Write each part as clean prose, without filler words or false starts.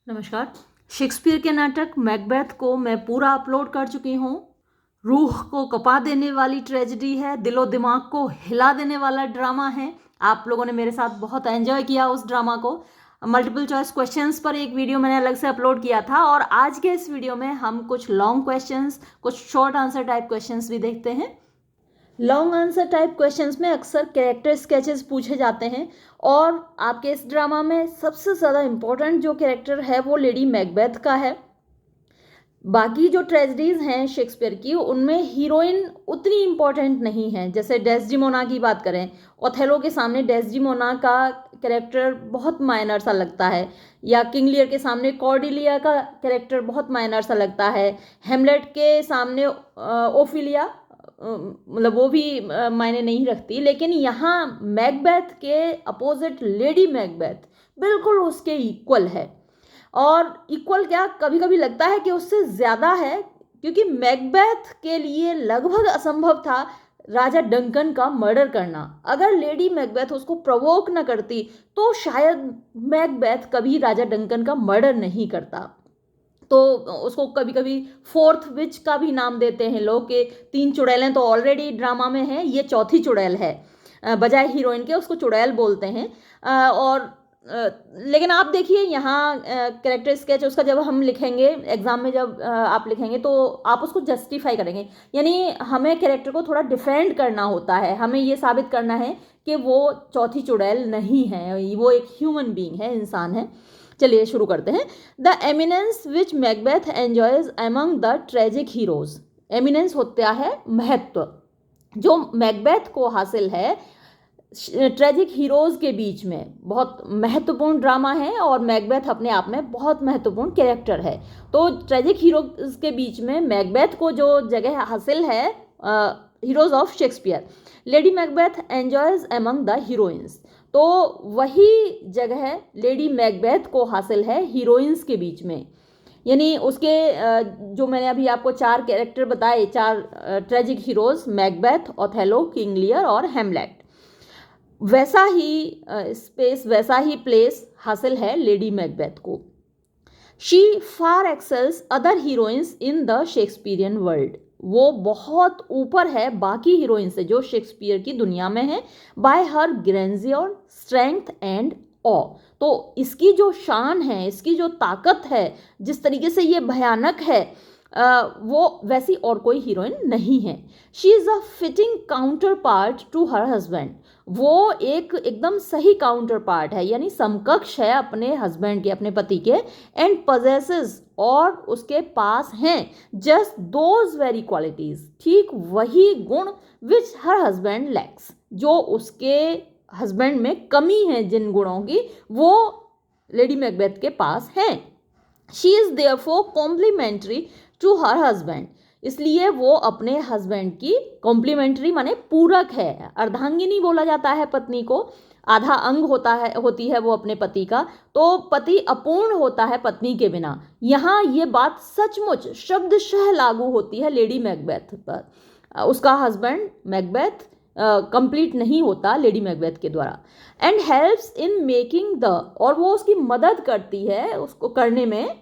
नमस्कार। शेक्सपियर के नाटक मैकबेथ को मैं पूरा अपलोड कर चुकी हूँ। रूह को कँपा देने वाली ट्रेजेडी है, दिलो दिमाग को हिला देने वाला ड्रामा है। आप लोगों ने मेरे साथ बहुत एंजॉय किया उस ड्रामा को। मल्टीपल चॉइस क्वेश्चंस पर एक वीडियो मैंने अलग से अपलोड किया था और आज के इस वीडियो में हम कुछ लॉन्ग क्वेश्चंस, कुछ शॉर्ट आंसर टाइप क्वेश्चंस भी देखते हैं। लॉन्ग आंसर टाइप क्वेश्चंस में अक्सर कैरेक्टर स्केचेस पूछे जाते हैं और आपके इस ड्रामा में सबसे ज़्यादा इम्पोर्टेंट जो कैरेक्टर है वो लेडी मैकबेथ का है। बाकी जो ट्रेजेडीज़ हैं शेक्सपियर की उनमें हीरोइन उतनी इम्पोर्टेंट नहीं है। जैसे डेस्डिमोना की बात करें, ओथेलो के सामने डेस्डिमोना का कैरेक्टर बहुत माइनर सा लगता है, या किंग लियर के सामने कॉर्डेलिया का कैरेक्टर बहुत माइनर सा लगता है। हेमलेट के सामने ओफिलिया मतलब वो भी मायने नहीं रखती। लेकिन यहाँ मैकबेथ के अपोजिट लेडी मैकबेथ बिल्कुल उसके इक्वल है, और इक्वल क्या कभी कभी लगता है कि उससे ज़्यादा है, क्योंकि मैकबेथ के लिए लगभग असंभव था राजा डंकन का मर्डर करना। अगर लेडी मैकबेथ उसको प्रवोक न करती तो शायद मैकबेथ कभी राजा डंकन का मर्डर नहीं करता। तो उसको कभी कभी फोर्थ विच का भी नाम देते हैं लोग, के 3 चुड़ैलें तो ऑलरेडी ड्रामा में हैं, ये चौथी चुड़ैल है। बजाय हीरोइन के उसको चुड़ैल बोलते हैं। और लेकिन आप देखिए यहाँ कैरेक्टर स्केच उसका जब हम लिखेंगे एग्जाम में, जब आप लिखेंगे तो आप उसको जस्टिफाई करेंगे, यानी हमें कैरेक्टर को थोड़ा डिफेंड करना होता है। हमें ये साबित करना है कि वो चौथी चुड़ैल नहीं है, वो एक ह्यूमन बीइंग है, इंसान है। चलिए शुरू करते हैं। The eminence which Macbeth enjoys among the tragic heroes. Eminence होता है महत्व, जो मैकबेथ को हासिल है ट्रेजिक हीरोज के बीच में। बहुत महत्वपूर्ण ड्रामा है और मैकबेथ अपने आप में बहुत महत्वपूर्ण कैरेक्टर है। तो ट्रेजिक हीरोज के बीच में मैकबेथ को जो जगह हासिल है heroes of Shakespeare, lady Macbeth enjoys among the heroines, तो वही जगह लेडी मैकबेथ को हासिल है हीरोइंस के बीच में। यानी उसके जो मैंने अभी आपको 4 कैरेक्टर बताए, 4 tragic heroes, Macbeth, Othello, King Lear और हेमलेट, वैसा ही स्पेस, वैसा ही प्लेस हासिल है लेडी मैकबेथ को। She far excels other heroines in the Shakespearean world. वो बहुत ऊपर है बाकी हीरोइन से जो शेक्सपियर की दुनिया में है। बाय हर ग्रेंजियर, स्ट्रेंथ एंड ऑ। तो इसकी जो शान है, इसकी जो ताकत है, जिस तरीके से ये भयानक है, वो वैसी और कोई हीरोइन नहीं है। She is a fitting counterpart to her husband. वो एक एकदम सही काउंटर पार्ट है, यानी समकक्ष है अपने हस्बैंड के, अपने पति के। एंड पजेसेस, और उसके पास हैं जस्ट दोज वेरी क्वालिटीज, ठीक वही गुण विच हर हस्बैंड लैक्स, जो उसके हस्बैंड में कमी है, जिन गुणों की वो लेडी मैकबेथ के पास हैं। She is therefore complementary to her husband, इसलिए वो अपने हस्बैंड की कॉम्प्लीमेंट्री माने पूरक है। अर्धांगिनी बोला जाता है पत्नी को, आधा अंग होती है वो अपने पति का। तो पति अपूर्ण होता है पत्नी के बिना। यहाँ ये बात सचमुच शब्दशः लागू होती है लेडी मैकबेथ पर। उसका हस्बैंड मैकबेथ कंप्लीट नहीं होता लेडी मैकबेथ के द्वारा। And helps in making the, और वो उसकी मदद करती है उसको करने में,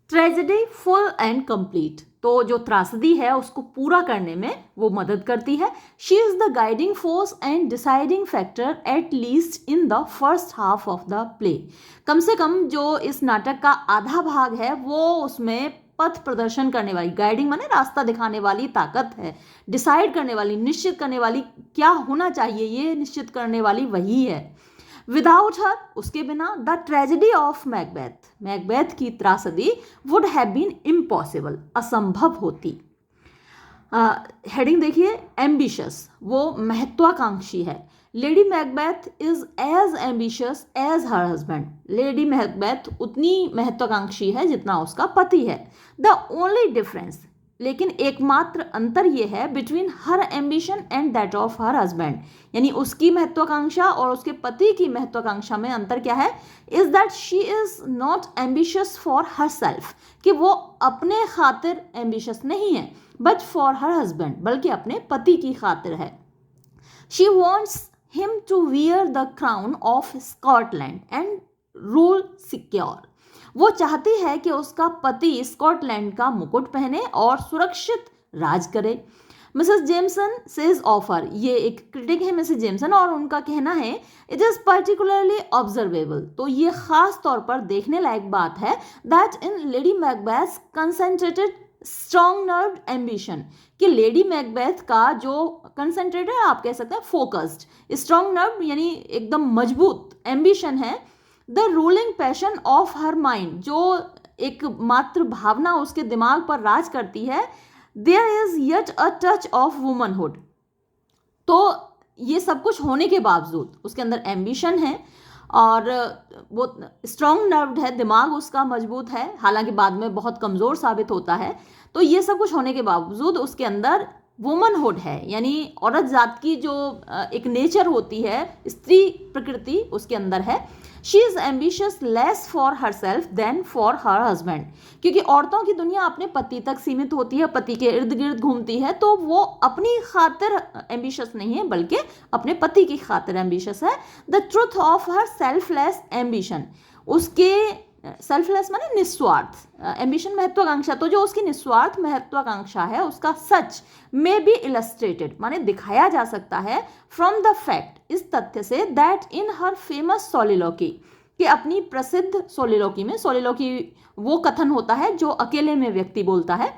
ट्रेजेडी फुल एंड कंप्लीट। तो जो त्रासदी है उसको पूरा करने में वो मदद करती है। She is the guiding force and deciding factor at least in the first half of the play. कम से कम जो इस नाटक का आधा भाग है वो उसमें पथ प्रदर्शन करने वाली, गाइडिंग माने रास्ता दिखाने वाली ताकत है, डिसाइड करने वाली, निश्चित करने वाली, क्या होना चाहिए ये निश्चित करने वाली वही है। विदाउट हर, उसके बिना, the tragedy of Macbeth, Macbeth की त्रासदी वुड हैव बीन इम्पॉसिबल, असंभव होती। हेडिंग देखिए, एम्बिशियस, वो महत्वाकांक्षी है। Lady Macbeth is as ambitious as her husband. Lady Macbeth उतनी महत्वाकांक्षी है जितना उसका पति है। द ओनली डिफरेंस, लेकिन एकमात्र अंतर यह है, between her ambition and that of her husband, यानी उसकी महत्वाकांक्षा और उसके पति की महत्वाकांक्षा में अंतर क्या है, is that she is not ambitious for her self, कि वो अपने खातिर एम्बिशियस नहीं है, बट फॉर हर हस्बैंड, बल्कि अपने पति की खातिर है। She wants him to wear the crown of Scotland and rule secure. वो चाहती है कि उसका पति स्कॉटलैंड का मुकुट पहने और सुरक्षित राज करे। मिसेस जेमसन सेज ऑफर, ये एक क्रिटिक है मिसेस जेमसन, और उनका कहना है इट इज पर्टिकुलरली ऑब्जर्वेबल, तो ये खास तौर पर देखने लायक बात है, that in lady Macbeth concentrated strong nerve ambition, कि लेडी मैकबेथ का जो कंसेंट्रेटेड, आप कह सकते हैं फोकस्ड, स्ट्रॉन्ग नर्व यानी एकदम मजबूत एम्बिशन है, the ruling passion of her mind, जो एक मात्र भावना उसके दिमाग पर राज करती है, there is yet a touch of womanhood. तो ये सब कुछ होने के बावजूद उसके अंदर एम्बिशन है और वो स्ट्रॉन्ग नर्व्ड है, दिमाग उसका मजबूत है, हालांकि बाद में बहुत कमज़ोर साबित होता है। तो ये सब कुछ होने के बावजूद उसके अंदर वुमनहुड है, यानी औरत जात की जो एक नेचर होती है, स्त्री प्रकृति उसके अंदर है। She is ambitious less for herself than for her husband, क्योंकि औरतों की दुनिया अपने पति तक सीमित होती है, पति के इर्द गिर्द घूमती है, तो वो अपनी खातिर एम्बिशियस नहीं है बल्कि अपने पति की खातिर एम्बिशियस है। The truth of her selfless ambition, उसके सेल्फलेस माने निस्वार्थ, एम्बिशन महत्वाकांक्षा, तो जो उसकी निस्वार्थ महत्वाकांक्षा है उसका सच में भी इलस्ट्रेटेड माने दिखाया जा सकता है फ्रॉम द फैक्ट, इस तथ्य से, दैट इन हर फेमस सोलिलोकी, कि अपनी प्रसिद्ध सोलिलोकी में, सोलिलोकी वो कथन होता है जो अकेले में व्यक्ति बोलता है,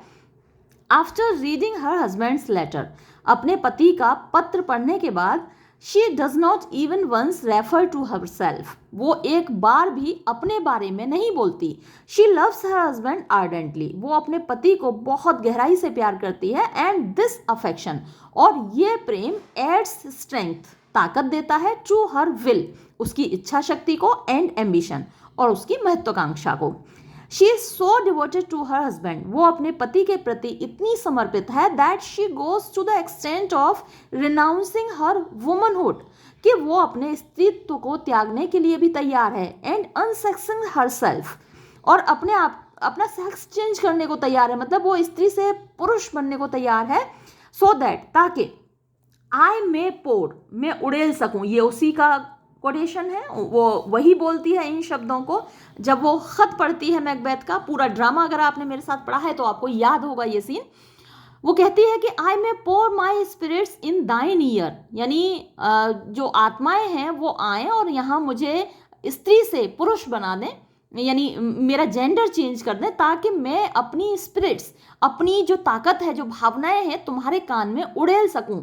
after reading her husband's letter, अपने पति का पत्र पढ़ने के बाद, she does not even once refer to herself, वो एक बार भी अपने बारे में नहीं बोलती। She loves her husband ardently, वो अपने पति को बहुत गहराई से प्यार करती है, एंड दिस अफेक्शन, और ये प्रेम एड्स स्ट्रेंथ, ताकत देता है, टू हर विल, उसकी इच्छा शक्ति को, एंड एम्बिशन, और उसकी महत्वाकांक्षा को। She is so devoted to her husband, वो अपने पति के प्रति इतनी समर्पित है, that she goes to the extent of renouncing her womanhood, कि वो अपने स्त्रीत्व को त्यागने के लिए भी तैयार है, एंड अनसेक्सिंग हर सेल्फ, और अपने आप अपना सेक्स चेंज करने को तैयार है, मतलब वो स्त्री से पुरुष बनने को तैयार है, सो दैट, ताकि आई मे पोर, मैं उड़ेल सकूं, ये उसी का कोटेशन है, वो वही बोलती है इन शब्दों को जब वो खत पढ़ती है मैकबेथ का। पूरा ड्रामा अगर आपने मेरे साथ पढ़ा है तो आपको याद होगा ये सीन। वो कहती है कि आई मे पोर माई स्पिरिट्स इन दाइन ईयर, यानी जो आत्माएं हैं वो आए और यहाँ मुझे स्त्री से पुरुष बना दें, यानी मेरा जेंडर चेंज कर दें, ताकि मैं अपनी स्पिरिट्स, अपनी जो ताकत है, जो भावनाएं हैं, तुम्हारे कान में उड़ेल सकूं,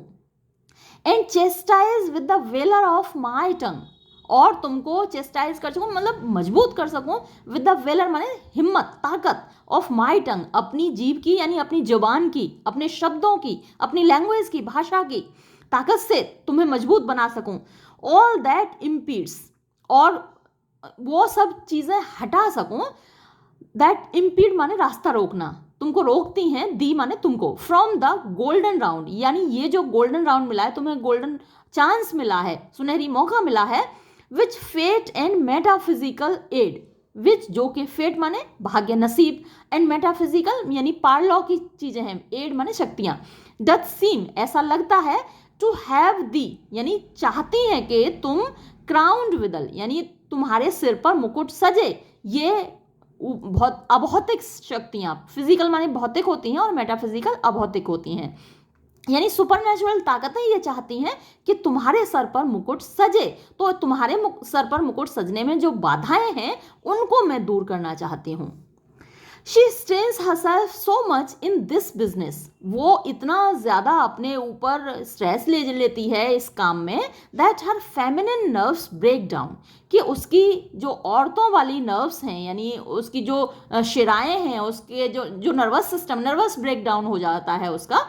and chastise with the valour of my tongue, और तुमको चेस्टाइज कर सकूं मतलब मजबूत कर सकूं, विद द वेलर माने हिम्मत, ताकत, ऑफ माई टंग, अपनी जीभ की, यानी अपनी जुबान की, अपने शब्दों की, अपनी लैंग्वेज की, भाषा की ताकत से तुम्हें मजबूत बना सकूं। ऑल दैट इम्पीड्स, और वो सब चीज़ें हटा सकूं, दैट इम्पीड माने रास्ता रोकना, तुमको रोकती हैं, दी माने तुमको, फ्रॉम द गोल्डन राउंड, यानी ये जो गोल्डन राउंड मिला है, तुम्हें गोल्डन चांस मिला है, सुनहरी मौका मिला है, विच फेट एंड मेटाफिजिकल एड, विच जो कि फेट माने भाग्य नसीब, एंड मेटाफिजिकल यानी पारलौ की चीजें हैं, एड माने शक्तियां, डथ सीम ऐसा लगता है, टू हैव दी यानी चाहती हैं कि तुम, क्राउंड विदल यानी तुम्हारे सिर पर मुकुट सजे, ये बहुत अभौतिक शक्तियां, फिजिकल माने भौतिक होती हैं और मेटाफिजिकल अभौतिक होती हैं, यानी सुपरनेचुरल ताकतें ये चाहती हैं कि तुम्हारे सर पर मुकुट सजे, तो तुम्हारे सर पर मुकुट सजने में जो बाधाएं हैं उनको मैं दूर करना चाहती हूँ। She strains herself so much in this business, वो इतना ज़्यादा अपने ऊपर स्ट्रेस ले लेती है इस काम में, that her feminine nerves break down, कि उसकी जो औरतों वाली नर्व्स हैं, यानी उसकी जो शिराएं हैं, उसके जो nervous system, nervous break down हो जाता है उसका।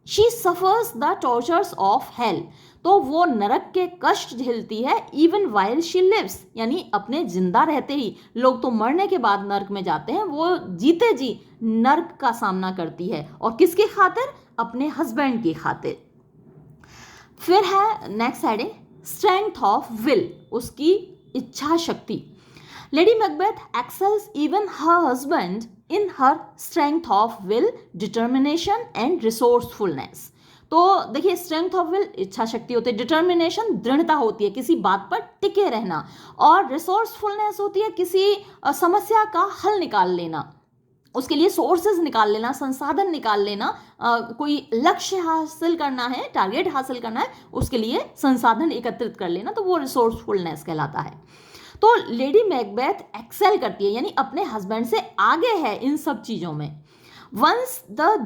She suffers the tortures of hell, तो वो नरक के कष्ट झेलती है, इवन वाइल शी लिव्स, यानी अपने जिंदा रहते ही, लोग तो मरने के बाद नरक में जाते हैं, वो जीते जी नरक का सामना करती है, और किसके खातिर? अपने हस्बैंड की खातिर। फिर है next heading, strength of will, उसकी इच्छा शक्ति। Lady Macbeth excels even her husband in her strength of will, determination and resourcefulness, तो देखिए स्ट्रेंथ ऑफ विल इच्छा शक्ति होती है, डिटर्मिनेशन दृढ़ता होती है किसी बात पर टिके रहना, और रिसोर्सफुलनेस होती है किसी समस्या का हल निकाल लेना, उसके लिए सोर्सेज निकाल लेना, संसाधन निकाल लेना, कोई लक्ष्य हासिल करना है, टारगेट हासिल करना है, उसके लिए संसाधन एकत्रित कर लेना, तो वो रिसोर्सफुलनेस कहलाता है। तो लेडी मैकबेथ एक्सेल करती है, यानी अपने हस्बैंड से आगे है इन सब चीजों में। Once the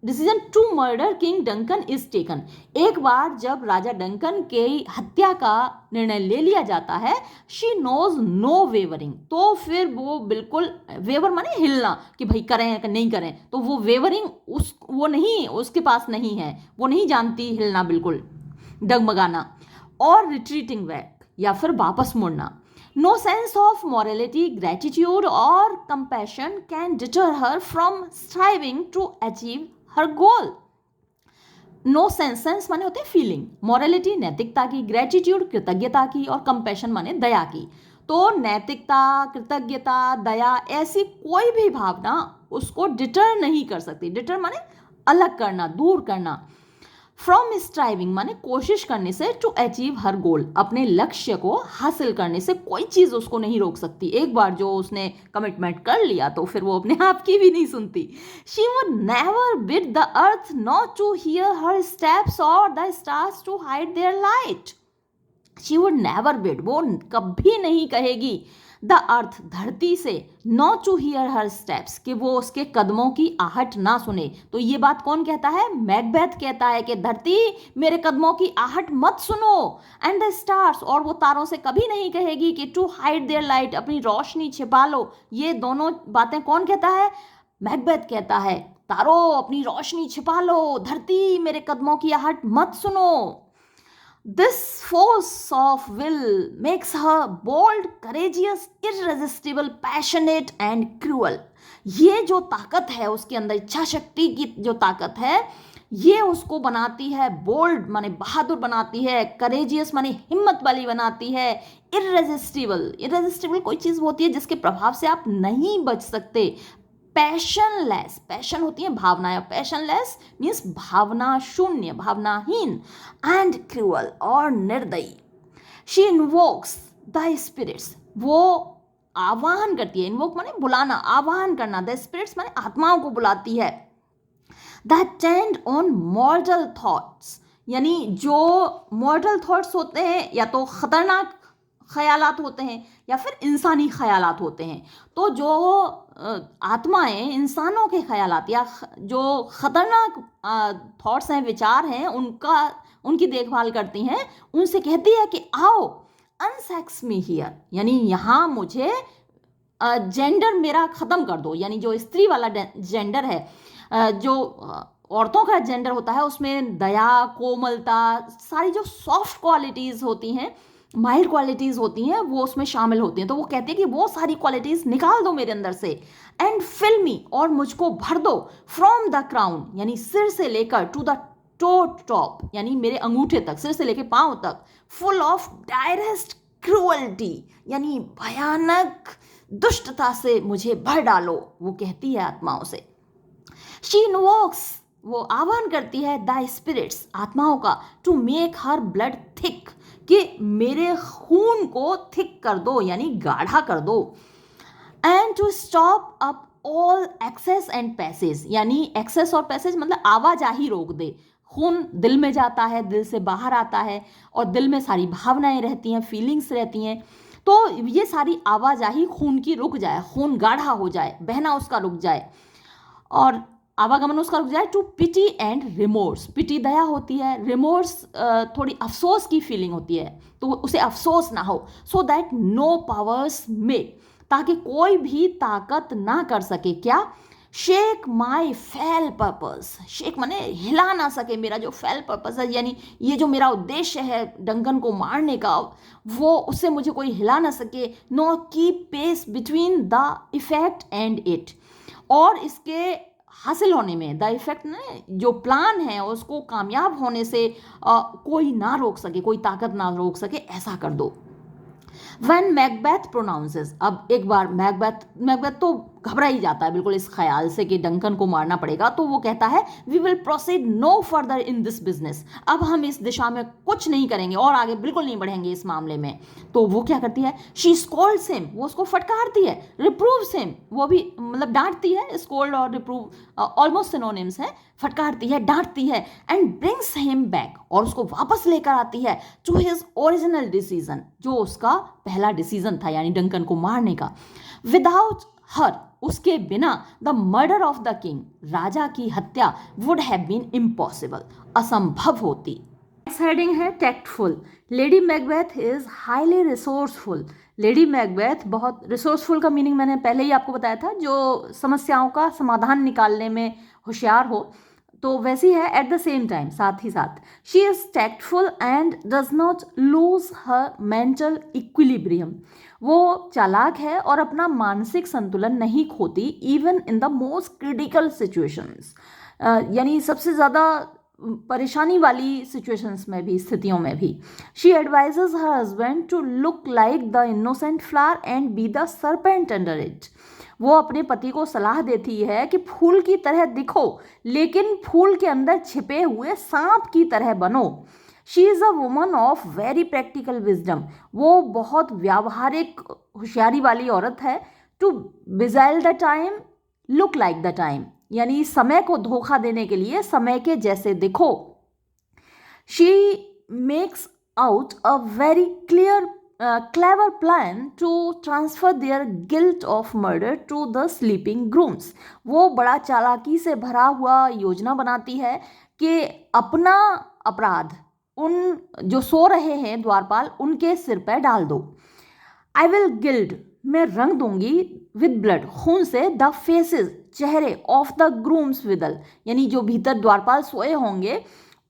decision to murder king Duncan is taken, एक बार जब राजा डंकन के हत्या का निर्णय ले लिया जाता है, शी नोज नो वेवरिंग, तो फिर वो बिल्कुल, वेवर माने हिलना कि भाई करें या नहीं करें, तो वो वेवरिंग वो नहीं, उसके पास नहीं है, वो नहीं जानती हिलना, बिल्कुल डगमगाना, और रिट्रीटिंग बैक या फिर वापस मुड़ना। No sense of morality, gratitude or compassion can deter her from striving to achieve her goal. No sense माने होते हैं फीलिंग, morality नैतिकता की, gratitude कृतज्ञता की, और compassion माने दया की। तो नैतिकता, कृतज्ञता, दया, ऐसी कोई भी भावना उसको डिटर नहीं कर सकती। डिटर माने अलग करना, दूर करना। फ्रॉम स्ट्राइविंग माने कोशिश करने से, टू अचीव हर गोल, अपने लक्ष्य को हासिल करने से कोई चीज उसको नहीं रोक सकती। एक बार जो उसने कमिटमेंट कर लिया तो फिर वो अपने आप की भी नहीं सुनती। She would never bid the earth not to hear her steps और the stars to hide their light. She would never bid, वो कभी नहीं कहेगी द अर्थ, धरती से, not to hear her steps, कि वो उसके कदमों की आहट ना सुने। तो ये बात कौन कहता है? मैकबेथ कहता है कि धरती मेरे कदमों की आहट मत सुनो, एंड द स्टार्स, और वो तारों से कभी नहीं कहेगी कि टू हाइड देयर लाइट, अपनी रोशनी छिपा लो। ये दोनों बातें कौन कहता है? मैकबेथ कहता है, तारों अपनी रोशनी छिपा लो, धरती मेरे कदमों की आहट मत सुनो। This force of will makes her bold, courageous, irresistible, passionate and cruel. ये जो ताकत है उसके अंदर, इच्छा शक्ति की जो ताकत है, ये उसको बनाती है बोल्ड माने बहादुर बनाती है, करेजियस माने हिम्मत वाली बनाती है, इररेजिस्टिबल कोई चीज होती है जिसके प्रभाव से आप नहीं बच सकते, पैशनलेस, पैशन होती है भावनाएं, पैशनलेस मीन्स भावना शून्य, भावनाहीन, एंड क्रूअल और निर्दयी। शी इन्वोक्स द स्पिरिट्स, वो आवाहन करती है, इन्वोक माने बुलाना, आवाहन करना, द स्पिरिट्स माने आत्माओं को बुलाती है, दैट टेंड ऑन मॉर्टल थॉट्स, यानी जो मॉर्टल थॉट्स होते हैं या तो खतरनाक ख्यालात होते हैं या फिर इंसानी ख्यालात होते हैं। तो जो आत्माएं इंसानों के ख्यालात या जो खतरनाक थॉट्स हैं, विचार हैं, उनकी देखभाल करती हैं, उनसे कहती है कि आओ अनसेक्स मी हियर, यानी यहाँ मुझे जेंडर मेरा ख़त्म कर दो, यानी जो स्त्री वाला जेंडर है, जो औरतों का जेंडर होता है उसमें दया, कोमलता, सारी जो सॉफ्ट क्वालिटीज़ होती हैं, माइल्ड क्वालिटीज़ होती हैं, वो उसमें शामिल होती हैं। तो वो कहते हैं कि वो सारी क्वालिटीज़ निकाल दो मेरे अंदर से, एंड फिल मी, और मुझको भर दो, फ्रॉम द क्राउन, यानी सिर से लेकर, टू द टो टॉप, यानी मेरे अंगूठे तक, सिर से लेकर पांव तक, फुल ऑफ डायरेस्ट क्रूअल्टी, यानी भयानक दुष्टता से मुझे भर डालो, वो कहती है आत्माओं से। शी इन्वोक्स, वो आह्वान करती है द स्पिरिट्स, आत्माओं का, to make her blood thick, कि मेरे खून को थिक कर दो, यानी गाढ़ा कर दो, and to stop up all access and passage, यानी एक्सेस और पैसेज मतलब आवाजाही रोक दे। खून दिल में जाता है, दिल से बाहर आता है, और दिल में सारी भावनाएं रहती हैं, फीलिंग्स रहती हैं, तो ये सारी आवाजाही खून की रुक जाए, खून गाढ़ा हो जाए, बहना उसका रुक जाए, और आवागमन उसका रुक जाए। टू पिटी एंड रिमोर्स, पिटी दया होती है, रिमोर्स थोड़ी अफसोस की फीलिंग होती है, तो उसे अफसोस ना हो, सो दैट नो पावर्स में, ताकि कोई भी ताकत ना कर सके, क्या? शेक माई फेल पर्पस, शेक माने हिला ना सके मेरा जो फेल पर्पस है, यानी ये जो मेरा उद्देश्य है डंकन को मारने का, वो उससे मुझे कोई हिला ना सके। Nor keep peace between the effect and it, और इसके हासिल होने में, द इफेक्ट ने जो प्लान है उसको कामयाब होने से कोई ना रोक सके, कोई ताकत ना रोक सके, ऐसा कर दो। When मैकबेथ प्रोनाउंसेस, अब एक बार मैकबेथ तो घबरा ही जाता है बिल्कुल इस ख्याल से कि डंकन को मारना पड़ेगा। तो वो कहता है we will proceed no further in this business, अब हम इस दिशा में कुछ नहीं करेंगे और आगे बिल्कुल नहीं बढ़ेंगे इस मामले में। तो वो क्या करती है, शी स्कोल्ड्स हिम, वो उसको फटकारती है, रिप्रूव्स हिम, वो भी मतलब डांटती है, स्कोल्ड और रिप्रूव ऑलमोस्ट सिनोनिम्स है, फटकारती है, डांटती है, एंड ब्रिंग्स हिम बैक, और उसको वापस लेकर आती है टू हिज ओरिजिनल डिसीजन, जो उसका पहला डिसीजन था यानी डंकन को मारने का। विदाउट हर, उसके बिना, the murder of the king, राजा की हत्या, वुड हैव बीन इम्पॉसिबल, असंभव होती। नेक्स्ट हेडिंग है tactful. Lady Macbeth is highly resourceful. Lady Macbeth बहुत रिसोर्सफुल का मीनिंग मैंने पहले ही आपको बताया था, जो समस्याओं का समाधान निकालने में होशियार हो, तो वैसी है एट द सेम टाइम, साथ ही साथ। She is tactful and does not lose her mental equilibrium. वो चालाक है और अपना मानसिक संतुलन नहीं खोती, even in the most critical situations, यानी सबसे ज़्यादा परेशानी वाली सिचुएशंस में भी, स्थितियों में भी। She advises her husband to look like the innocent flower and be the serpent under it. वो अपने पति को सलाह देती है कि फूल की तरह दिखो, लेकिन फूल के अंदर छिपे हुए सांप की तरह बनो। She is a woman of very practical wisdom. वो बहुत व्यावहारिक होशियारी वाली औरत है। To beguile the time, look like the time, यानी समय को धोखा देने के लिए समय के जैसे दिखो। She makes out a very clever plan to transfer their guilt of murder to the sleeping grooms. वो बड़ा चालाकी से भरा हुआ योजना बनाती है कि अपना अपराध उन जो सो रहे हैं द्वारपाल, उनके सिर पर डाल दो। I will gild, मैं रंग दूंगी, with blood, खून से, the faces, चेहरे, of the grooms withal, यानी जो भीतर द्वारपाल सोए होंगे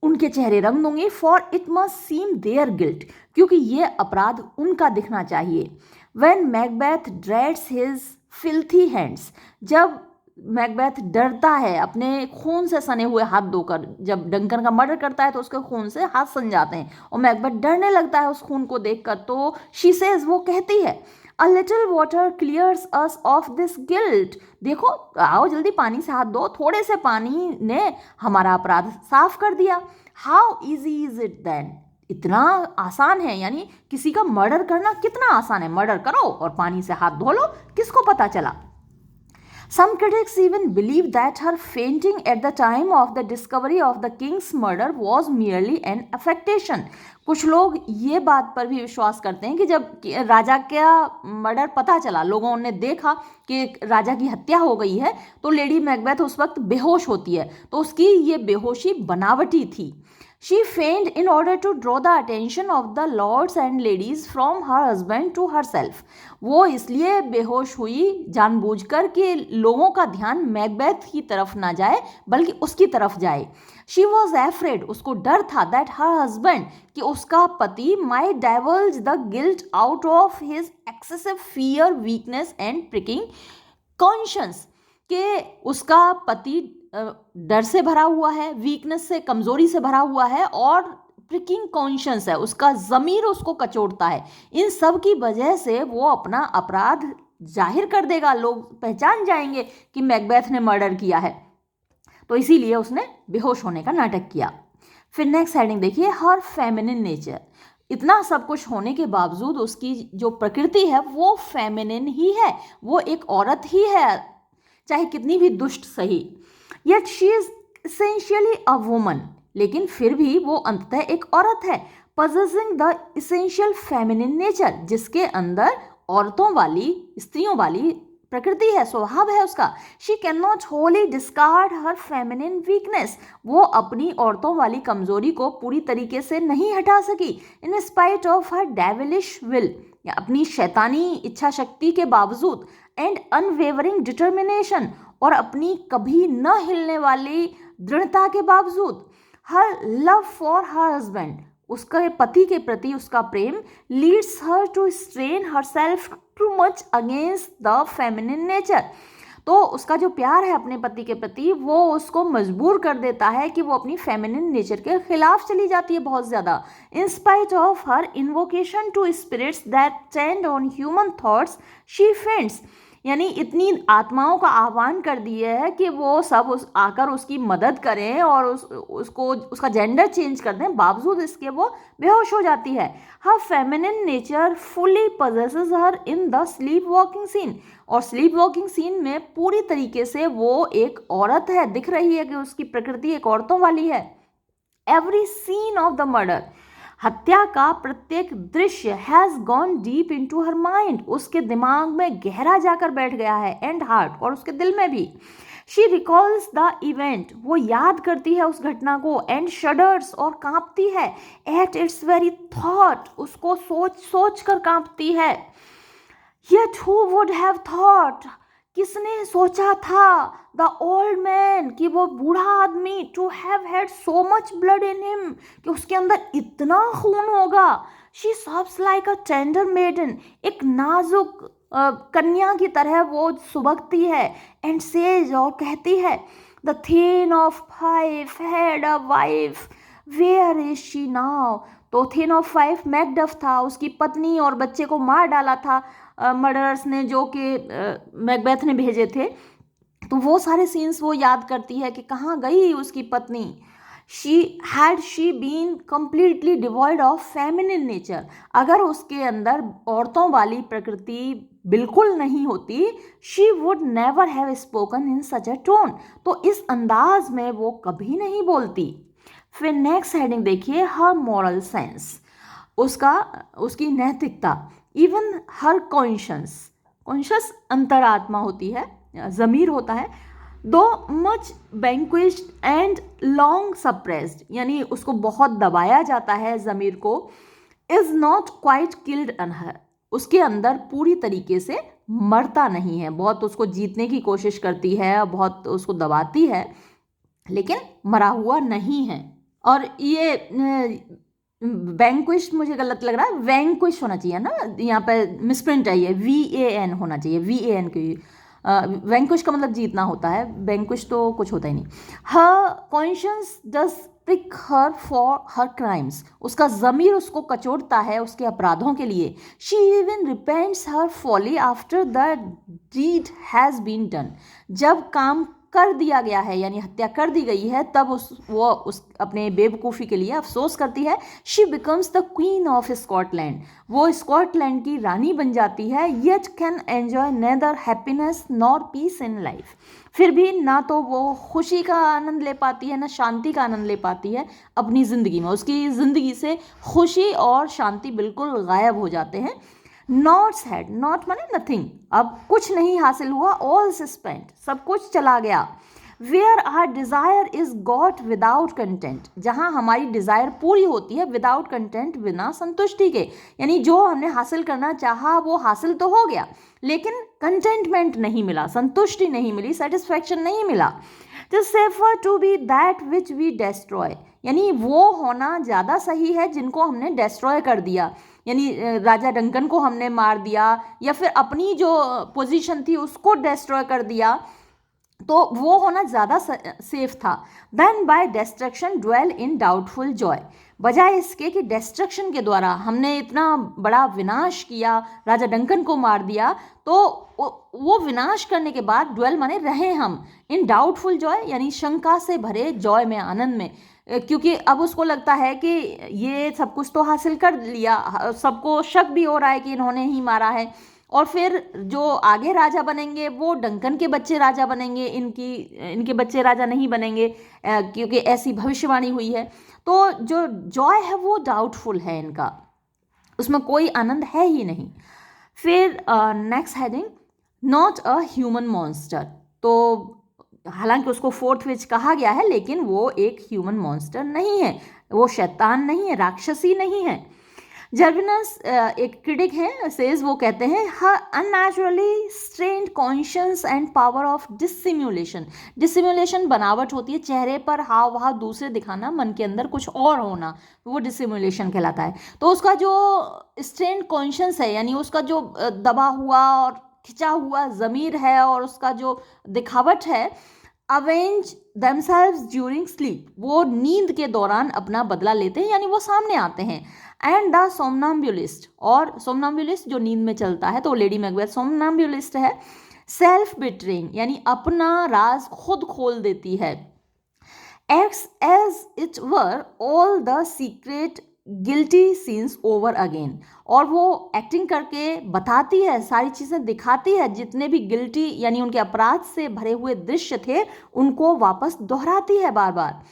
उनके चेहरे रंग दूंगी। For it must seem their guilt, क्योंकि ये अपराध उनका दिखना चाहिए। When Macbeth dreads his filthy hands, जब मैकबेथ डरता है अपने खून से सने हुए हाथ धोकर, जब डंकन का मर्डर करता है तो उसके खून से हाथ सन जाते हैं और मैकबेथ डरने लगता है उस खून को देखकर, तो शी सेज, वो कहती है, A little water clears us of this guilt. देखो, आओ जल्दी पानी से हाथ धो, थोड़े से पानी ने हमारा अपराध साफ कर दिया। How easy is it then? इतना आसान है, यानी किसी का मर्डर करना कितना आसान है। मर्डर करो और पानी से हाथ धो लो, किसको पता चला। Some critics even believe that her fainting at the time of the discovery of the king's murder was merely an affectation. कुछ लोग ये बात पर भी विश्वास करते हैं कि जब राजा का मर्डर पता चला, लोगों ने देखा कि राजा की हत्या हो गई है, तो लेडी मैकबेथ उस वक्त बेहोश होती है, तो उसकी ये बेहोशी बनावटी थी। She fainted in order to draw the attention of the lords and ladies from her husband to herself. वो इसलिए बेहोश हुई जानबूझकर कि लोगों का ध्यान मैकबेथ की तरफ ना जाए बल्कि उसकी तरफ जाए। She was afraid, उसको डर था, that her husband, कि उसका पति might divulge the guilt out of his excessive fear, weakness and pricking conscience, कि उसका पति डर से भरा हुआ है, वीकनेस से, कमजोरी से भरा हुआ है, और प्रिकिंग कॉन्शियस है, उसका ज़मीर उसको कचोटता है। इन सब की वजह से वो अपना अपराध जाहिर कर देगा, लोग पहचान जाएंगे कि मैकबेथ ने मर्डर किया है, तो इसीलिए उसने बेहोश होने का नाटक किया। फिर नेक्स्ट हेडिंग देखिए, हर फेमिनिन नेचर। इतना सब कुछ होने के बावजूद उसकी जो प्रकृति है वो फेमिनिन ही है, वो एक औरत ही है, चाहे कितनी भी दुष्ट सही। Yet she is essentially a woman, लेकिन फिर भी वो अंततः एक औरत है। Possessing the essential feminine nature, जिसके अंदर औरतों वाली, स्त्रियों वाली प्रकृति है, स्वभाव है उसका। She cannot wholly discard her feminine weakness, वो अपनी औरतों वाली कमजोरी को पूरी तरीके से नहीं हटा सकी। In spite of her devilish will, अपनी शैतानी इच्छा शक्ति के बावजूद, and unwavering determination, और अपनी कभी न हिलने वाली दृढ़ता के बावजूद। her love for her husband, उसके पति के प्रति उसका प्रेम, leads her to strain herself too much against the feminine nature, तो उसका जो प्यार है अपने पति के प्रति वो उसको मजबूर कर देता है कि वो अपनी फेमिनिन नेचर के खिलाफ चली जाती है बहुत ज़्यादा। In spite of her invocation to spirits that tend on human thoughts she faints, यानी इतनी आत्माओं का आह्वान कर दिया है कि वो सब आकर उसकी मदद करें और उसको उसका जेंडर चेंज कर दें, बावजूद इसके वो बेहोश हो जाती है। Her feminine nature fully possesses her in the sleep walking scene, और स्लीप वॉकिंग सीन में पूरी तरीके से वो एक औरत है, दिख रही है कि उसकी प्रकृति एक औरतों वाली है। Every scene of the murder, हत्या का प्रत्येक दृश्य has gone deep into her mind, उसके दिमाग में गहरा जाकर बैठ गया है, एंड हार्ट, और उसके दिल में भी। शी रिकॉल्स द इवेंट, वो याद करती है उस घटना को, एंड शडर्स, और कांपती है, एट इट्स वेरी थॉट, उसको सोच कर कांपती है। Yet who would have thought, किसने सोचा था, द ओल्ड मैन, कि वो बूढ़ा आदमी, to have had so much blood in him, कि उसके अंदर इतना खून होगा। She sobs like a tender maiden, एक नाजुक कन्या की तरह वो सुबकती है, एंड सेज, और कहती है, the thane of Fife had a wife, where is she now. तो थीन ऑफ फाइव मैकडफ था, उसकी पत्नी और बच्चे को मार डाला था मर्डरर्स ने, जो कि मैकबेथ ने भेजे थे। तो वो सारे सीन्स वो याद करती है कि कहाँ गई उसकी पत्नी। She been completely devoid of feminine nature, अगर उसके अंदर औरतों वाली प्रकृति बिल्कुल नहीं होती, she would never have spoken in such a tone, तो इस अंदाज में वो कभी नहीं बोलती। फिर नेक्स्ट हेडिंग देखिए, हर मॉरल सेंस, उसकी नैतिकता, इवन हर कॉन्शियस अंतरात्मा होती है, ज़मीर होता है, though much vanquished and long suppressed, यानी उसको बहुत दबाया जाता है ज़मीर को, is not quite killed in her, उसके अंदर पूरी तरीके से मरता नहीं है, बहुत उसको जीतने की कोशिश करती है, बहुत उसको दबाती है, लेकिन मरा हुआ नहीं है। और ये वैंक्विश मुझे गलत लग रहा है, वैंक्विश होना चाहिए ना, यहाँ पे मिसप्रिंट है, ये VAN होना चाहिए, VAN की। वैंक्विश का मतलब जीतना होता है, वैंक्विश तो कुछ होता ही नहीं। Her conscience does prick her for her crimes, उसका ज़मीर उसको कचोटता है उसके अपराधों के लिए। She even repents her folly after the deed has been done, जब काम कर दिया गया है, यानी हत्या कर दी गई है, तब वो अपने बेवकूफ़ी के लिए अफसोस करती है। She becomes the queen of Scotland, वो स्कॉटलैंड की रानी बन जाती है। Yet can enjoy neither happiness nor peace in life, फिर भी ना तो वो खुशी का आनंद ले पाती है, ना शांति का आनंद ले पाती है अपनी ज़िंदगी में, उसकी ज़िंदगी से खुशी और शांति बिल्कुल गायब हो जाते हैं। नॉट्स हैड, नॉट माने नथिंग, अब कुछ नहीं हासिल हुआ, ऑल स्पेंट, सब कुछ चला गया। Where our desire is got without content, जहाँ हमारी डिज़ायर पूरी होती है विदाउट कंटेंट, बिना संतुष्टि के, यानी जो हमने हासिल करना चाहा वो हासिल तो हो गया, लेकिन कंटेंटमेंट नहीं मिला, संतुष्टि नहीं मिली, सेटिस्फैक्शन नहीं मिला। The safer to be that which we destroy, यानी वो होना ज़्यादा सही है जिनको हमने डेस्ट्रॉय कर दिया, यानी राजा डंकन को हमने मार दिया, या फिर अपनी जो पोजीशन थी उसको डेस्ट्रॉय कर दिया, तो वो होना ज़्यादा सेफ था। Than by destruction dwell in doubtful joy, बजाय इसके कि डिस्ट्रक्शन के द्वारा हमने इतना बड़ा विनाश किया, राजा डंकन को मार दिया, तो वो विनाश करने के बाद ड्वेल माने रहे हम, इन डाउटफुल जॉय, यानी शंका से भरे जॉय में, आनंद में, क्योंकि अब उसको लगता है कि ये सब कुछ तो हासिल कर लिया, सबको शक भी हो रहा है कि इन्होंने ही मारा है, और फिर जो आगे राजा बनेंगे वो डंकन के बच्चे राजा बनेंगे, इनके बच्चे राजा नहीं बनेंगे, क्योंकि ऐसी भविष्यवाणी हुई है। तो जो जॉय है वो डाउटफुल है इनका, उसमें कोई आनंद है ही नहीं। फिर next heading, not a human monster, तो हालांकि उसको फोर्थ विच कहा गया है, लेकिन वो एक ह्यूमन मॉन्स्टर नहीं है, वो शैतान नहीं है, राक्षसी नहीं है। जर्विनस एक क्रिटिक है, सेज, वो कहते हैं, her unnaturally strained conscious and power of dissimulation, dissimulation बनावट होती है, चेहरे पर हाव भाव दूसरे दिखाना, मन के अंदर कुछ और होना, वो डिसिम्युलेशन कहलाता है। तो उसका जो स्ट्रेन्ड कॉन्शियस है, यानी उसका जो दबा हुआ और खिंचा हुआ ज़मीर है, और उसका जो दिखावट है, अवेंज देमसेल्व्स ड्यूरिंग स्लीप, वो नींद के दौरान अपना बदला लेते हैं, यानी वो सामने आते हैं। एंड द सोमनाम्बुलिस्ट, और सोमनाम्बुलिस्ट जो नींद में चलता है, तो लेडी मैकबेथ सोमनाम्बुलिस्ट है। सेल्फ बिट्रेइंग यानी अपना राज खुद खोल देती है। Acts as it were all the secret guilty scenes over again, और वो एक्टिंग करके बताती है, सारी चीज़ें दिखाती है, जितने भी गिल्टी यानी उनके अपराध से भरे हुए दृश्य थे उनको वापस दोहराती है बार बार।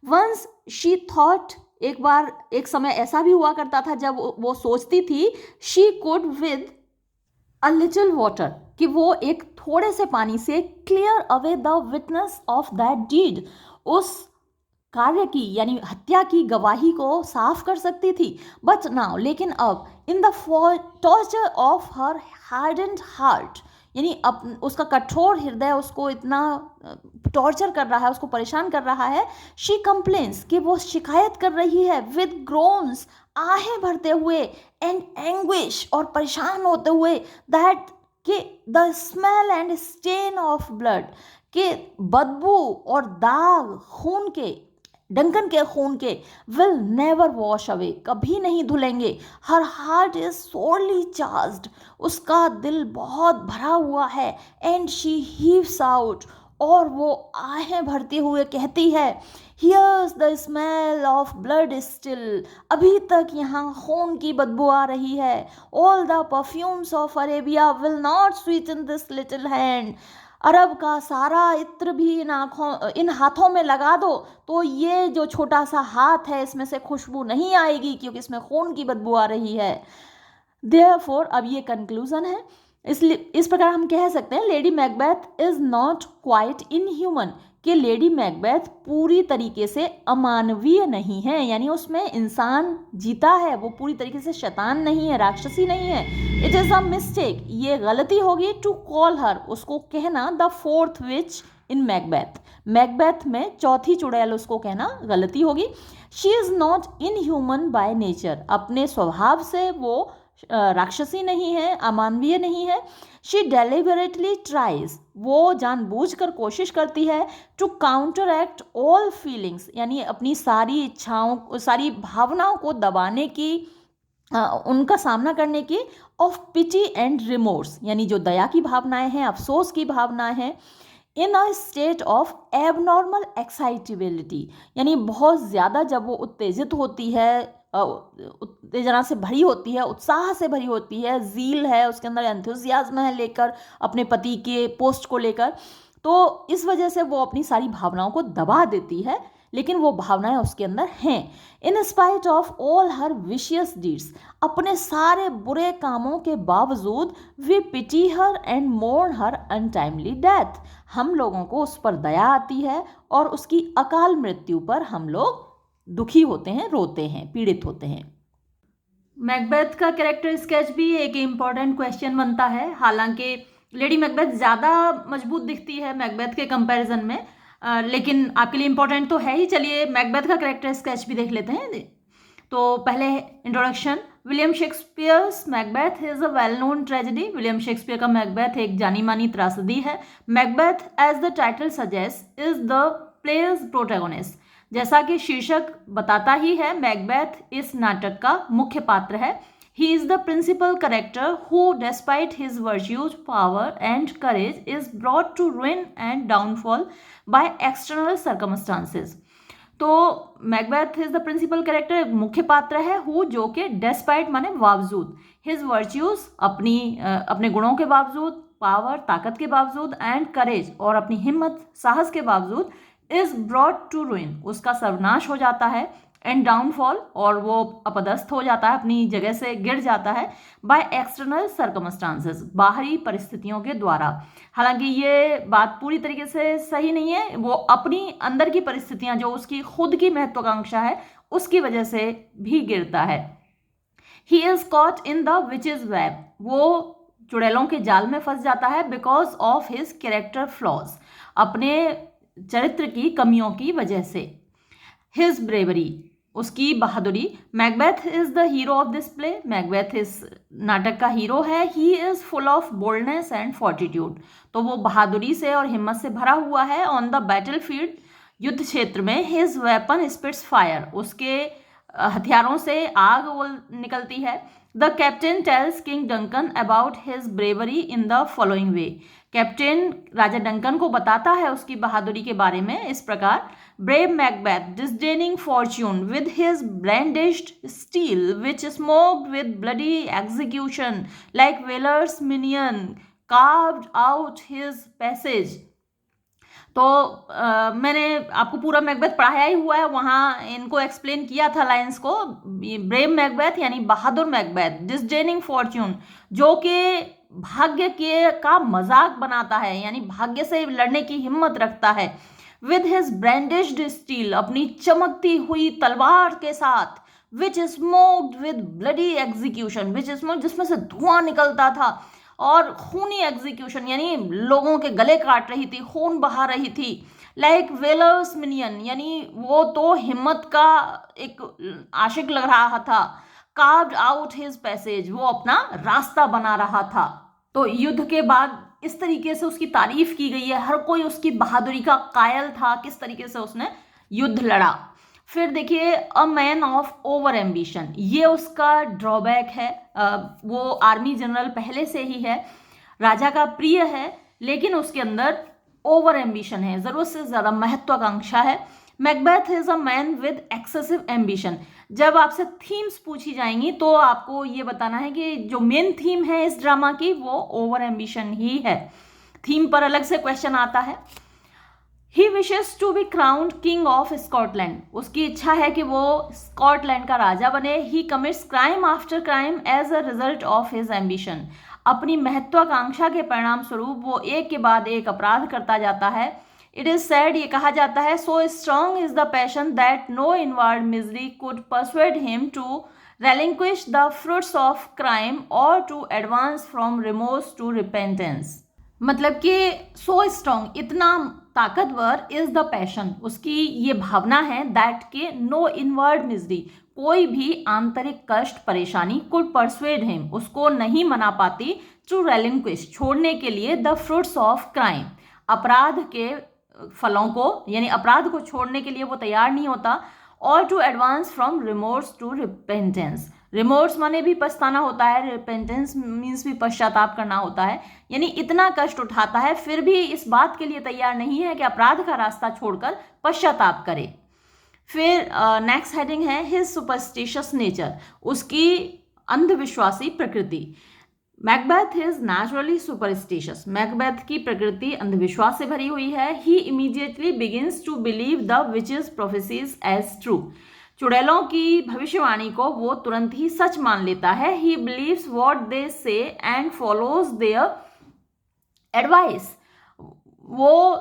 वंस शी थॉट, एक बार एक समय ऐसा भी हुआ करता था जब वो सोचती थी she could with a little water, कि वो एक थोड़े से पानी से clear away the witness of that deed, उस कार्य की यानी हत्या की गवाही को साफ कर सकती थी। बट नाउ, लेकिन अब in the torture of her hardened heart, यानी अब उसका कठोर हृदय उसको इतना टॉर्चर कर रहा है, उसको परेशान कर रहा है। शी कंप्लेन्स, कि वो शिकायत कर रही है, विद ग्रोन्स, आहें भरते हुए, एंड एंग्विश, और परेशान होते हुए, दैट कि the smell and stain of blood, के बदबू और दाग खून के, डंकन के खून के, विल नेवर वॉश अवे, कभी नहीं धुलेंगे। Her heart is sorely charged, उसका दिल बहुत भरा हुआ है। एंड शी हीव्स आउट, और वो आहें भरते हुए कहती है, here's the smell of blood still, अभी तक यहाँ खून की बदबू आ रही है। All the perfumes of Arabia will not sweeten this little hand, अरब का सारा इत्र भी इन हाथों में लगा दो तो ये जो छोटा सा हाथ है इसमें से खुशबू नहीं आएगी, क्योंकि इसमें खून की बदबू आ रही है। देयरफॉर, अब ये कंक्लूजन है, इसलिए इस प्रकार हम कह सकते हैं lady Macbeth is not quite inhuman, कि लेडी मैकबेथ पूरी तरीके से अमानवीय नहीं है, यानी उसमें इंसान जीता है, वो पूरी तरीके से शैतान नहीं है, राक्षसी नहीं है। इट इज़ अ मिस्टेक, ये गलती होगी, टू कॉल हर, उसको कहना the fourth which in Macbeth, Macbeth में चौथी चुड़ैल उसको कहना गलती होगी। She is not inhuman by nature, अपने स्वभाव से वो राक्षसी नहीं है, अमानवीय नहीं है। शी डेलिबरेटली ट्राइज, वो जानबूझकर कोशिश करती है, to counteract all feelings, यानी अपनी सारी इच्छाओं, सारी भावनाओं को दबाने की, उनका सामना करने की, ऑफ पिटी एंड रिमोर्स, यानी जो दया की भावनाएं हैं, अफसोस की भावनाएं हैं। In a state of abnormal excitability, यानी बहुत ज़्यादा जब वो उत्तेजित होती है, उत्तेजना से भरी होती है, उत्साह से भरी होती है, ज़ील है उसके अंदर, एंथुजियाज्म है लेकर अपने पति के पोस्ट को लेकर, तो इस वजह से वो अपनी सारी भावनाओं को दबा देती है, लेकिन वो भावनाएं उसके अंदर हैं। In spite of all her vicious deeds, अपने सारे बुरे कामों के बावजूद, we pity her and mourn her untimely death, हम लोगों को उस पर दया आती है और उसकी अकाल मृत्यु पर हम लोग दुखी होते हैं, रोते हैं, पीड़ित होते हैं। मैकबेथ का कैरेक्टर स्केच भी एक इम्पॉर्टेंट क्वेश्चन बनता है। हालांकि लेडी मैकबेथ ज़्यादा मजबूत दिखती है मैकबेथ के कंपैरिजन में, लेकिन आपके लिए इम्पोर्टेंट तो है ही। चलिए मैकबेथ का कैरेक्टर स्केच भी देख लेते हैं। तो पहले introduction, William Shakespeare's Macbeth is a well known tragedy. William Shakespeare का मैकबेथ एक जानी मानी त्रासदी है। Macbeth as the title suggest is the players protagonist, जैसा कि शीर्षक बताता ही है, मैकबेथ इस नाटक का मुख्य पात्र है। He is the principal character who, despite his virtues, power and courage, is brought to ruin and downfall by external circumstances. तो Macbeth is the principal character, मुख्य पात्र है, हु जो कि डेस्पाइट माने बावजूद, हिज वर्च्यूज अपने गुणों के बावजूद, पावर ताकत के बावजूद, एंड करेज और अपनी हिम्मत साहस के बावजूद, इज ब्रॉट टू रुइन, उसका सर्वनाश हो जाता है, एंड डाउनफॉल और वो अपदस्थ हो जाता है, अपनी जगह से गिर जाता है, बाय एक्सटर्नल सर्कमस्टांसेस, बाहरी परिस्थितियों के द्वारा। हालांकि ये बात पूरी तरीके से सही नहीं है, वो अपनी अंदर की परिस्थितियां, जो उसकी खुद की महत्वाकांक्षा है, उसकी वजह से भी गिरता है। He is caught in the witches web, वो चुड़ैलों के जाल में फंस जाता है, because of his character flaws, अपने चरित्र की कमियों की वजह से। हिज ब्रेवरी, उसकी बहादुरी। Macbeth is the hero of this play, Macbeth इस नाटक का हीरो है। He is full of boldness and fortitude, तो वो बहादुरी से और हिम्मत से भरा हुआ है। ऑन द बैटल फील्ड, युद्ध क्षेत्र में, हिज वेपन स्पिट्स फायर, उसके हथियारों से आग निकलती है। The captain tells king Duncan about his bravery in the following way. Captain राजा डंकन को बताता है उसकी बहादुरी के बारे में इस प्रकार। Brave Macbeth disdaining fortune with his brandished steel which smoked with bloody execution like valour's minion carved out his passage. तो मैंने आपको पूरा मैकबेथ पढ़ाया ही हुआ है, वहाँ इनको एक्सप्लेन किया था लाइन्स को। ब्रेव मैकबेथ यानी बहादुर मैकबेथ, डिस्डेनिंग फॉर्च्यून जो कि भाग्य के का मजाक बनाता है, यानी भाग्य से लड़ने की हिम्मत रखता है। विद हिज ब्रांडिश्ड स्टील, अपनी चमकती हुई तलवार के साथ। Which smoked with bloody execution, which smoke जिसमें से धुआं निकलता था और खूनी एग्जीक्यूशन यानी लोगों के गले काट रही थी, खून बहा रही थी। लाइक वेलर्स मिनियन यानी वो तो हिम्मत का एक आशिक लग रहा था। कार्व्ड आउट हिज पैसेज, वो अपना रास्ता बना रहा था। तो युद्ध के बाद इस तरीके से उसकी तारीफ की गई है, हर कोई उसकी बहादुरी का कायल था, किस तरीके से उसने युद्ध लड़ा। फिर देखिए a man of over ambition, ये उसका ड्रॉबैक है। वो आर्मी जनरल पहले से ही है, राजा का प्रिय है, लेकिन उसके अंदर ओवर एम्बिशन है, जरूरत से ज्यादा महत्वाकांक्षा है। Macbeth is a man with excessive ambition. जब आपसे थीम्स पूछी जाएंगी तो आपको ये बताना है कि जो मेन थीम है इस ड्रामा की वो ओवर एम्बिशन ही है। थीम पर अलग से क्वेश्चन आता है। He wishes to be crowned king of Scotland. उसकी इच्छा है कि वो स्कॉटलैंड का राजा बने। He commits crime after crime as a result of his ambition. अपनी महत्वाकांक्षा के परिणाम स्वरूप वो एक के बाद एक अपराध करता जाता है। It is said, ये कहा जाता है, so strong is the passion that no inward misery could persuade him to relinquish the fruits of crime or to advance from remorse to repentance. मतलब कि सो स्ट्रॉन्ग, इतना ताकतवर, इज द पैशन, उसकी ये भावना है, दैट के no inward misery, कोई भी आंतरिक कष्ट परेशानी, कुड परसुएड हिम, उसको नहीं मना पाती, टू रेलिंक्विश, छोड़ने के लिए, द फ्रूट्स ऑफ क्राइम, अपराध के फलों को, यानी अपराध को छोड़ने के लिए वो तैयार नहीं होता, और to advance from remorse to repentance, remorse माने भी पछताना होता है, रिपेंटेंस मीन्स भी पश्चाताप करना होता है, यानी इतना कष्ट उठाता है फिर भी इस बात के लिए तैयार नहीं है कि अपराध का रास्ता छोड़कर पश्चाताप करे। फिर नेक्स्ट हेडिंग है हिज सुपरस्टिशियस नेचर, उसकी अंधविश्वासी प्रकृति। Macbeth is naturally superstitious, Macbeth की प्रकृति अंधविश्वास से भरी हुई है। He immediately begins to believe the witches prophecies as true, चुड़ैलों की भविष्यवाणी को वो तुरंत ही सच मान लेता है। ही बिलीव्स व्हाट दे से एंड फॉलोज देयर एडवाइस, वो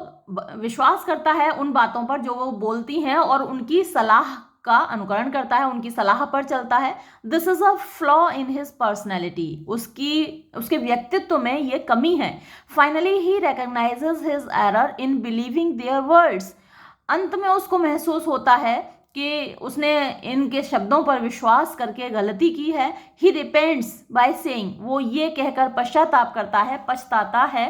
विश्वास करता है उन बातों पर जो वो बोलती हैं और उनकी सलाह का अनुकरण करता है, उनकी सलाह पर चलता है। This is a flaw in his personality, उसके व्यक्तित्व में ये कमी है। Finally he recognises his error in believing their words, अंत में उसको महसूस होता है कि उसने इनके शब्दों पर विश्वास करके गलती की है। ही रिपेंट्स बाय सेइंग, वो ये कहकर पश्चाताप करता है, पछताता है।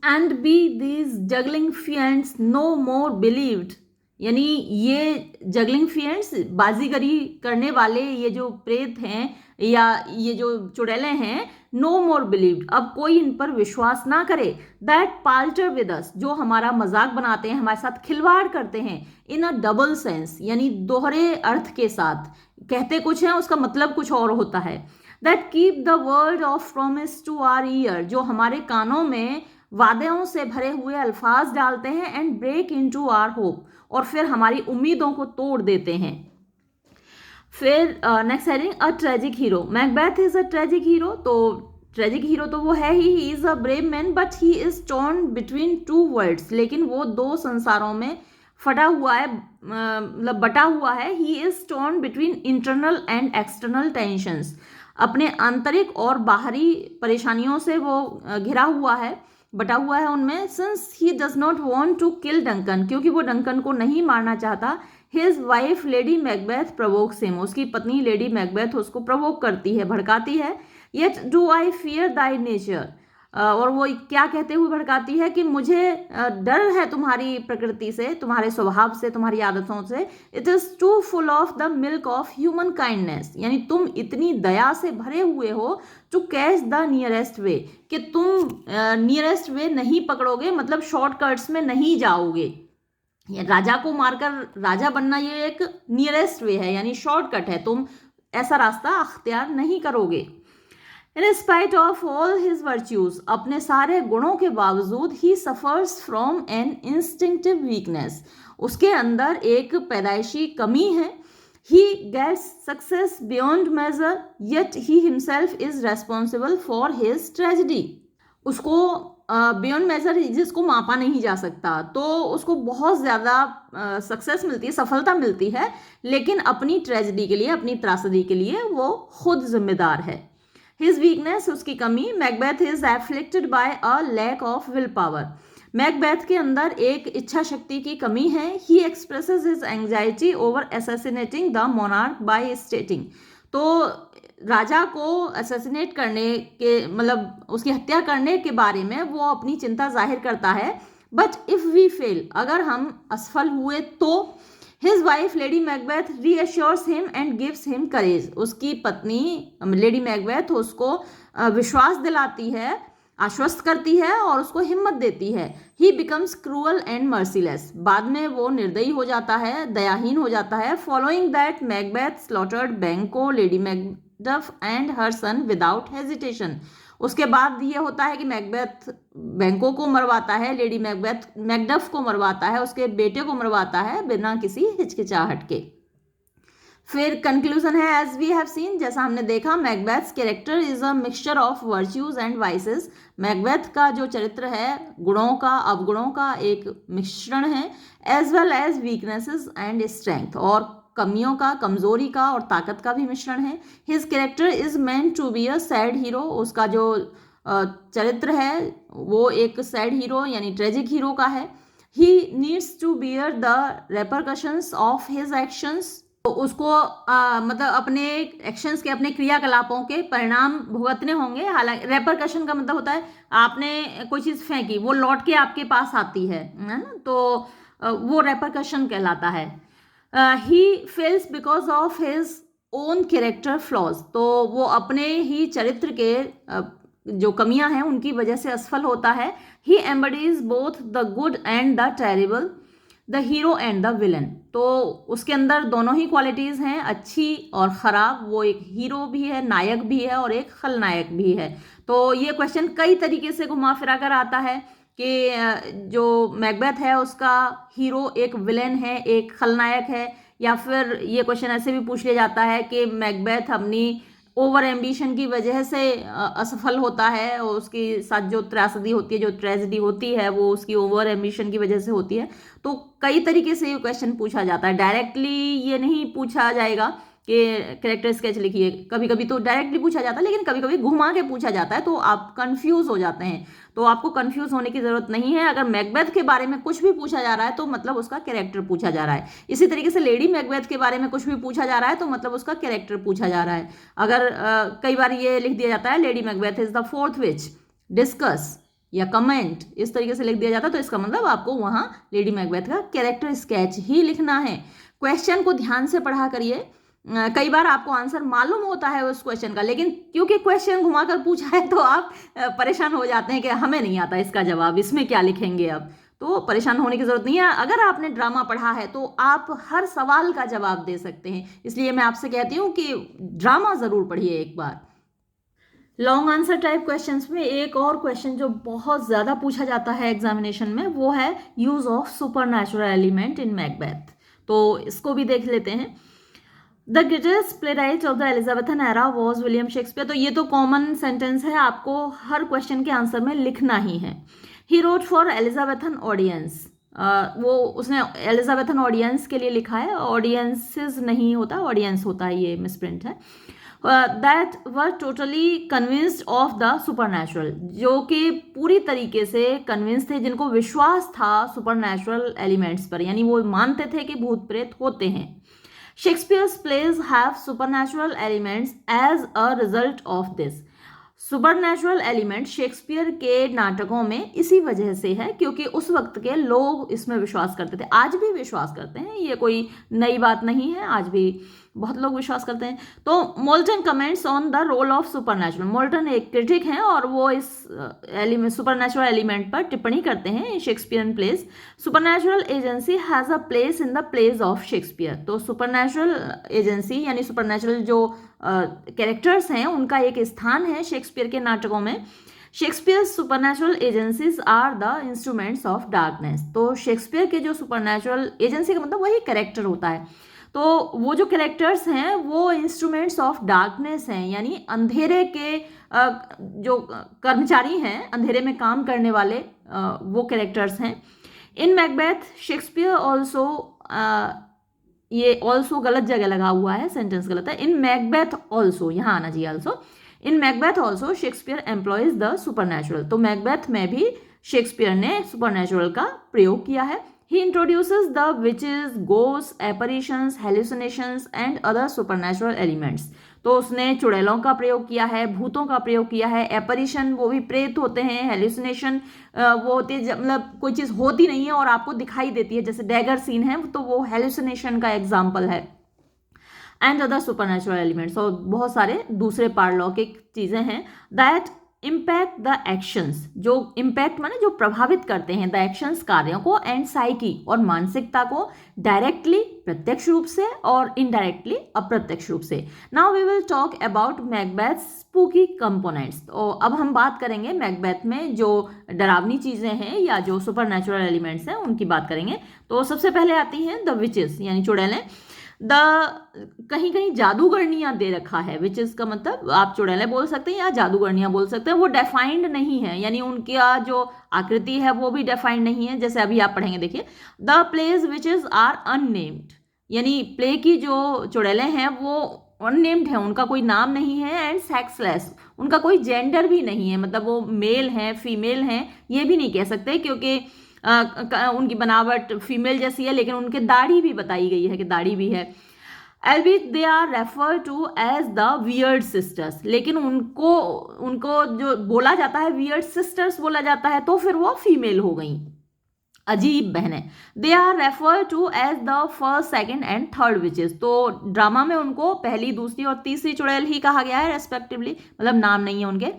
And be these juggling fiends no more believed, यानी ये जगलिंग फिएंट्स, बाजीगरी करने वाले ये जो प्रेत हैं या ये जो चुड़ैलें हैं, नो मोर बिलीव्ड, अब कोई इन पर विश्वास ना करे। दैट पाल्टर विद अस, जो हमारा मजाक बनाते हैं, हमारे साथ खिलवाड़ करते हैं। इन अ डबल सेंस, यानी दोहरे अर्थ के साथ, कहते कुछ है उसका मतलब कुछ और होता है। That keep the word of promise to our ear, जो हमारे कानों में वादों से भरे हुए अल्फाज डालते हैं। And break into our hope, और फिर हमारी उम्मीदों को तोड़ देते हैं। फिर next heading a tragic hero. Macbeth is a tragic hero, तो ट्रेजिक हीरो तो वो है he is a brave man but he is torn between two worlds, लेकिन वो दो संसारों में फटा हुआ है, मतलब बटा हुआ है। He is torn between internal and external tensions, अपने आंतरिक और बाहरी परेशानियों से वो घिरा हुआ है, बटा हुआ है उनमें। Since he does not want to kill Duncan, क्योंकि वो डंकन को नहीं मारना चाहता। His wife Lady Macbeth provokes him, उसकी पत्नी लेडी मैकबेथ उसको प्रोवोक करती है, भड़काती है। Yet do I fear Dai nature, और वो क्या कहते हुए भड़काती है कि मुझे डर है तुम्हारी प्रकृति से, तुम्हारे स्वभाव से, तुम्हारी आदतों से। It is too full of the milk of human kindness, यानी तुम इतनी दया से भरे हुए हो to catch the nearest way, कि तुम नियरेस्ट वे नहीं पकड़ोगे, मतलब शॉर्टकट्स में नहीं जाओगे। राजा को मारकर राजा बनना ये एक नियरेस्ट वे है, यानी शॉर्टकट है, तुम ऐसा रास्ता अख्तियार नहीं करोगे। In spite of all his virtues, अपने सारे गुणों के बावजूद he suffers from an instinctive weakness, उसके अंदर एक पैदाइशी कमी है। He gets success beyond measure yet he himself is responsible for his tragedy. उसको बियॉन्ड मेजर, जिसको मापा नहीं जा सकता, तो उसको बहुत ज़्यादा सक्सेस मिलती है, सफलता मिलती है, लेकिन अपनी ट्रेजेडी के लिए, अपनी त्रासदी के लिए वो खुद जिम्मेदार है। हिज वीकनेस, उसकी कमी, Macbeth is afflicted by a lack of will power, Macbeth के अंदर एक इच्छा शक्ति की कमी है। He expresses his anxiety over assassinating the monarch by stating, तो राजा को असैसिनेट करने के, मतलब उसकी हत्या करने के बारे में वो अपनी चिंता जाहिर करता है। बट इफ वी फेल, अगर हम असफल हुए तो his wife Lady Macbeth reassures him and gives him courage, उसकी पत्नी लेडी मैकबेथ उसको विश्वास दिलाती है, आश्वस्त करती है और उसको हिम्मत देती है। ही बिकम्स क्रूअल एंड मर्सीलेस, बाद में वो निर्दयी हो जाता है, दयाहीन हो जाता है। Following that Macbeth slaughtered Banquo, Lady Macduff and her son without hesitation, उसके बाद ये होता है कि मैकबेथ बैंको को मरवाता है, लेडी मैकडफ को मरवाता है, उसके बेटे को मरवाता है बिना किसी हिचकिचाहट के। फिर कंक्लूजन है, एज वी हैव सीन, जैसा हमने देखा, Macbeth's character is a mixture of virtues and vices, Macbeth का जो चरित्र है गुणों का अवगुणों का एक मिश्रण है, as well as weaknesses and strength, और कमियों का, कमजोरी का और ताकत का भी मिश्रण है। His character is meant to be a sad hero, उसका जो चरित्र है वो एक सैड हीरो यानी ट्रेजिक हीरो का है। He needs to bear the repercussions of his actions, तो उसको मतलब अपने एक्शंस के, अपने क्रियाकलापों के परिणाम भुगतने होंगे। हालांकि रेपरकशन का मतलब होता है आपने कोई चीज़ फेंकी, वो लौट के आपके पास आती है ना, तो वो रेपरकशन कहलाता है। He fails because of his own character flaws, तो वो अपने ही चरित्र के जो कमियां हैं उनकी वजह से असफल होता है। He embodies both the good and the terrible, the hero and the villain, तो उसके अंदर दोनों ही क्वालिटीज़ हैं, अच्छी और ख़राब। वो एक हीरो भी है, नायक भी है और एक खलनायक भी है। तो ये क्वेश्चन कई तरीके से घुमा फिरा कर आता है कि जो मैकबेथ है उसका हीरो एक विलेन है, एक खलनायक है, या फिर ये क्वेश्चन ऐसे भी पूछ लिया जाता है कि मैकबेथ अपनी ओवर एम्बिशन की वजह से असफल होता है, और उसके साथ जो त्रासदी होती है, जो ट्रेजेडी होती है, वो उसकी ओवर एम्बिशन की वजह से होती है। तो कई तरीके से ये क्वेश्चन पूछा जाता है, डायरेक्टली ये नहीं पूछा जाएगा कि कैरेक्टर स्केच लिखिए, कभी कभी तो डायरेक्टली पूछा जाता है, लेकिन कभी कभी घुमा के पूछा जाता है, तो आप कंफ्यूज हो जाते हैं। तो आपको कंफ्यूज होने की जरूरत नहीं है, अगर मैकबेथ के बारे में कुछ भी पूछा जा रहा है तो मतलब उसका कैरेक्टर पूछा जा रहा है। इसी तरीके से लेडी मैकबेथ के बारे में कुछ भी पूछा जा रहा है तो मतलब उसका कैरेक्टर पूछा जा रहा है। अगर कई बार ये लिख दिया जाता है lady Macbeth is the fourth which, discuss या कमेंट, इस तरीके से लिख दिया जाता है, तो इसका मतलब आपको वहां लेडी मैकबेथ का कैरेक्टर स्केच ही लिखना है। क्वेश्चन को ध्यान से पढ़ा करिए, कई बार आपको आंसर मालूम होता है उस क्वेश्चन का, लेकिन क्योंकि क्वेश्चन घुमाकर पूछा है तो आप परेशान हो जाते हैं कि हमें नहीं आता इसका जवाब, इसमें क्या लिखेंगे अब। तो परेशान होने की जरूरत नहीं है, अगर आपने ड्रामा पढ़ा है तो आप हर सवाल का जवाब दे सकते हैं। इसलिए मैं आपसे कहती हूँ कि ड्रामा जरूर पढ़िए एक बार। लॉन्ग आंसर टाइप क्वेश्चंस में एक और क्वेश्चन जो बहुत ज़्यादा पूछा जाता है एग्जामिनेशन में, वो है use of supernatural element in Macbeth. तो इसको भी देख लेते हैं। The greatest playwright of the Elizabethan era was William Shakespeare. तो ये तो कॉमन सेंटेंस है, आपको हर क्वेश्चन के आंसर में लिखना ही है। He wrote for Elizabethan audience, वो उसने एलिजाबेथन ऑडियंस के लिए लिखा है, ऑडियंसेस नहीं होता, ऑडियंस होता है, ये मिसप्रिंट है। That were totally convinced of the supernatural, जो कि पूरी तरीके से कन्विंस थे, जिनको विश्वास था सुपरनैचुरल एलिमेंट्स पर, यानी वो मानते थे कि भूत प्रेत होते हैं। Shakespeare's plays have supernatural elements as a result of this. Supernatural element Shakespeare के नाटकों में इसी वजह से है क्योंकि उस वक्त के लोग इसमें विश्वास करते थे, आज भी विश्वास करते हैं, ये कोई नई बात नहीं है, आज भी बहुत लोग विश्वास करते हैं। तो Moulton comments on the role of supernatural, Moulton एक क्रिटिक हैं और वो इस एलिमेंट सुपरनैचुरल एलिमेंट पर टिप्पणी करते हैं Shakespearean plays. Supernatural agency has a place in the plays of Shakespeare, तो सुपरनैचुरल एजेंसी यानी सुपरनैचुरल जो कैरेक्टर्स हैं उनका एक स्थान है शेक्सपियर के नाटकों में। Shakespeare supernatural agencies are the instruments of darkness, तो शेक्सपियर के जो सुपरनैचुरल एजेंसी का मतलब वही कैरेक्टर होता है, तो वो जो कैरेक्टर्स हैं वो इंस्ट्रूमेंट्स ऑफ डार्कनेस हैं, यानी अंधेरे के जो कर्मचारी हैं, अंधेरे में काम करने वाले वो कैरेक्टर्स हैं। इन मैकबेथ शेक्सपियर ऑल्सो, ये ऑल्सो गलत जगह लगा हुआ है, सेंटेंस गलत है। इन मैकबेथ ऑल्सो, यहाँ आना चाहिए also. In Macbeth also Shakespeare employees the supernatural, तो मैकबेथ में भी शेक्सपियर ने सुपरनैचुरल का प्रयोग किया है। He introduces the witches, ghosts, apparitions, hallucinations and other supernatural elements. तो उसने चुड़ैलों का प्रयोग किया है, भूतों का प्रयोग किया है, एपरिशन वो भी प्रेत होते हैं, हेल्यूसिनेशन वो होते हैं मतलब कोई चीज़ होती नहीं है और आपको दिखाई देती है, जैसे डैगर सीन है तो वो हेल्यूसिनेशन का एग्जाम्पल है। एंड अदर सुपरनैचुरल एलिमेंट्स, और बहुत सारे दूसरे पारलौकिक चीज़ें हैं। दैट इम्पैक्ट द एक्शंस, जो इम्पैक्ट माने जो प्रभावित करते हैं, द एक्शंस कार्यों को, एंड साइकी और मानसिकता को, डायरेक्टली प्रत्यक्ष रूप से और इनडायरेक्टली अप्रत्यक्ष रूप से। Now we will talk about Macbeth spooky components, तो अब हम बात करेंगे मैकबेथ में जो डरावनी चीज़ें हैं या जो सुपरनैचुरल एलिमेंट्स हैं उनकी बात करेंगे। तो सबसे पहले आती हैं द विचेस यानी चुड़ैलें। कहीं कहीं जादूगरनियां दे रखा है, विचेस का मतलब आप चुड़ैलें बोल सकते हैं या जादूगरनियां बोल सकते हैं, वो डेफाइंड नहीं है, यानी उनका जो आकृति है वो भी डेफाइंड नहीं है। जैसे अभी आप पढ़ेंगे, देखिए the play's witches are unnamed, यानी प्ले की जो चुड़ैलें हैं वो अननेम्ड है, उनका कोई नाम नहीं है, एंड सेक्सलेस, उनका कोई जेंडर भी नहीं है, मतलब वो मेल हैं फीमेल हैं ये भी नहीं कह सकते क्योंकि उनकी बनावट फीमेल जैसी है, लेकिन उनके दाढ़ी भी बताई गई है कि दाढ़ी भी है। Albeit they are refer to as the weird sisters, लेकिन उनको जो बोला जाता है वियर्ड सिस्टर्स बोला जाता है, तो फिर वो फीमेल हो गई, अजीब बहनें। They are refer to as the first, second and third witches, तो ड्रामा में उनको पहली, दूसरी और तीसरी चुड़ैल ही कहा गया है रेस्पेक्टिवली, मतलब नाम नहीं है उनके।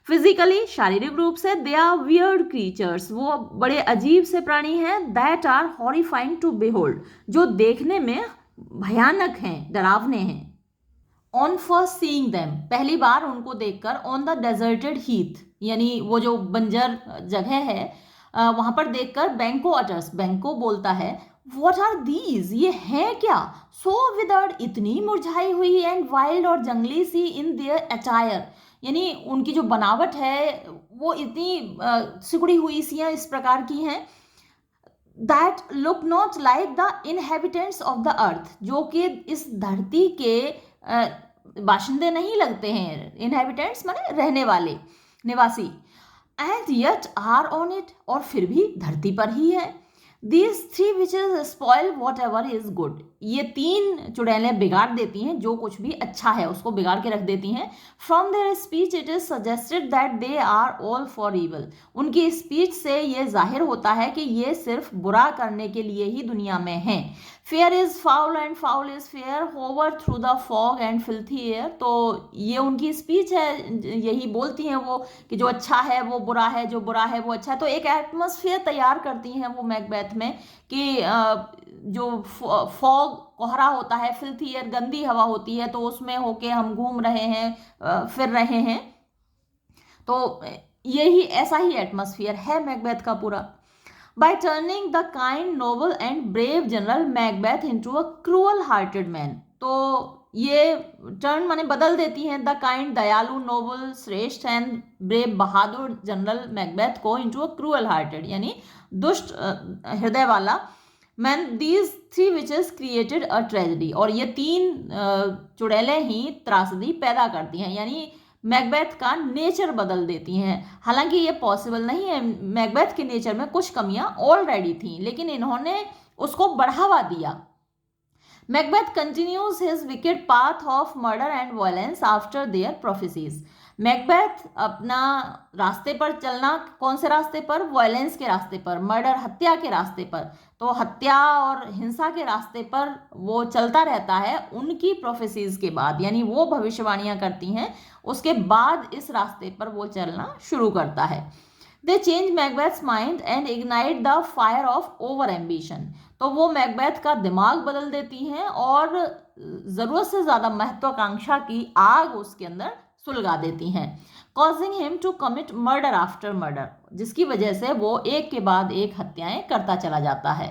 फिजिकली शारीरिक रूप से दे आर वियर्ड क्रीचर्स, वो बड़े अजीब से प्राणी हैं। That are horrifying to behold, जो देखने में भयानक हैं, डरावने हैं। ऑन फर्स्ट सीइंग देम, पहली बार उनको देखकर, ऑन द डेजर्टेड हीथ, यानी वो जो बंजर जगह है वहां पर देखकर, बैंको अटर्स, बैंको बोलता है व्हाट आर दीज, ये है क्या, सो विदर्ड, इतनी मुरझाई हुई, एंड वाइल्ड और जंगली सी इन देयर अटायर, यानी उनकी जो बनावट है वो इतनी सिकुड़ी हुई सी इस प्रकार की हैं। That look not like the inhabitants of the earth, जो कि इस धरती के बाशिंदे नहीं लगते हैं, इनहेबिटेंट्स माने रहने वाले, निवासी। And yet are on it, और फिर भी धरती पर ही है। These three witches spoil whatever is good, ये तीन चुड़ैलें बिगाड़ देती हैं जो कुछ भी अच्छा है उसको बिगाड़ के रख देती हैं। From their speech it is suggested that they are all for evil, उनकी स्पीच से ये जाहिर होता है कि ये सिर्फ बुरा करने के लिए ही दुनिया में हैं। Fair is foul and foul is fair, hover through the fog and filthy air, तो ये उनकी स्पीच है, यही बोलती हैं वो कि जो अच्छा है वो बुरा है, जो बुरा है वो अच्छा है। तो एक एटमॉस्फेयर तैयार करती हैं वो मैकबेथ में कि जो फॉग कोहरा होता है, फिल्थी एयर गंदी हवा होती है, तो उसमें होके हम घूम रहे हैं, फिर रहे हैं, तो यही ऐसा ही एटमॉस्फेयर है मैकबेथ का पूरा। By turning the kind, noble and brave general Macbeth into a cruel-hearted man, तो ये टर्न माने बदल देती हैं द काइंड, दयालु, नोबल, श्रेष्ठ, and brave, Bahadur general Macbeth को इनटू अ क्रूअल हार्टेड, यानी दुष्ट हृदय वाला man. These three witches created a tragedy, और ये तीन चुड़ैलें ही त्रासदी पैदा करती हैं, यानी मैकबेथ का नेचर बदल देती हैं। हालांकि ये पॉसिबल नहीं है, मैकबेथ के नेचर में कुछ कमियां ऑलरेडी थी, लेकिन इन्होंने उसको बढ़ावा दिया। Macbeth continues his wicked path of murder and violence after their prophecies, Macbeth अपना रास्ते पर चलना, कौन से रास्ते पर? वायलेंस के रास्ते पर, मर्डर, हत्या के रास्ते पर। तो हत्या और हिंसा के रास्ते पर वो चलता रहता है उनकी प्रोफेसीज के बाद, यानी वो भविष्यवाणियां करती हैं, उसके बाद इस रास्ते पर वो चलना शुरू करता है। They change Macbeth's mind and ignite the fire of over ambition. तो वो मैकबेथ का दिमाग बदल देती हैं और जरूरत से ज्यादा महत्वाकांक्षा की आग उसके अंदर सुलगा देती हैं, causing him to commit murder after murder, जिसकी वजह से वो एक के बाद एक हत्याएं करता चला जाता है।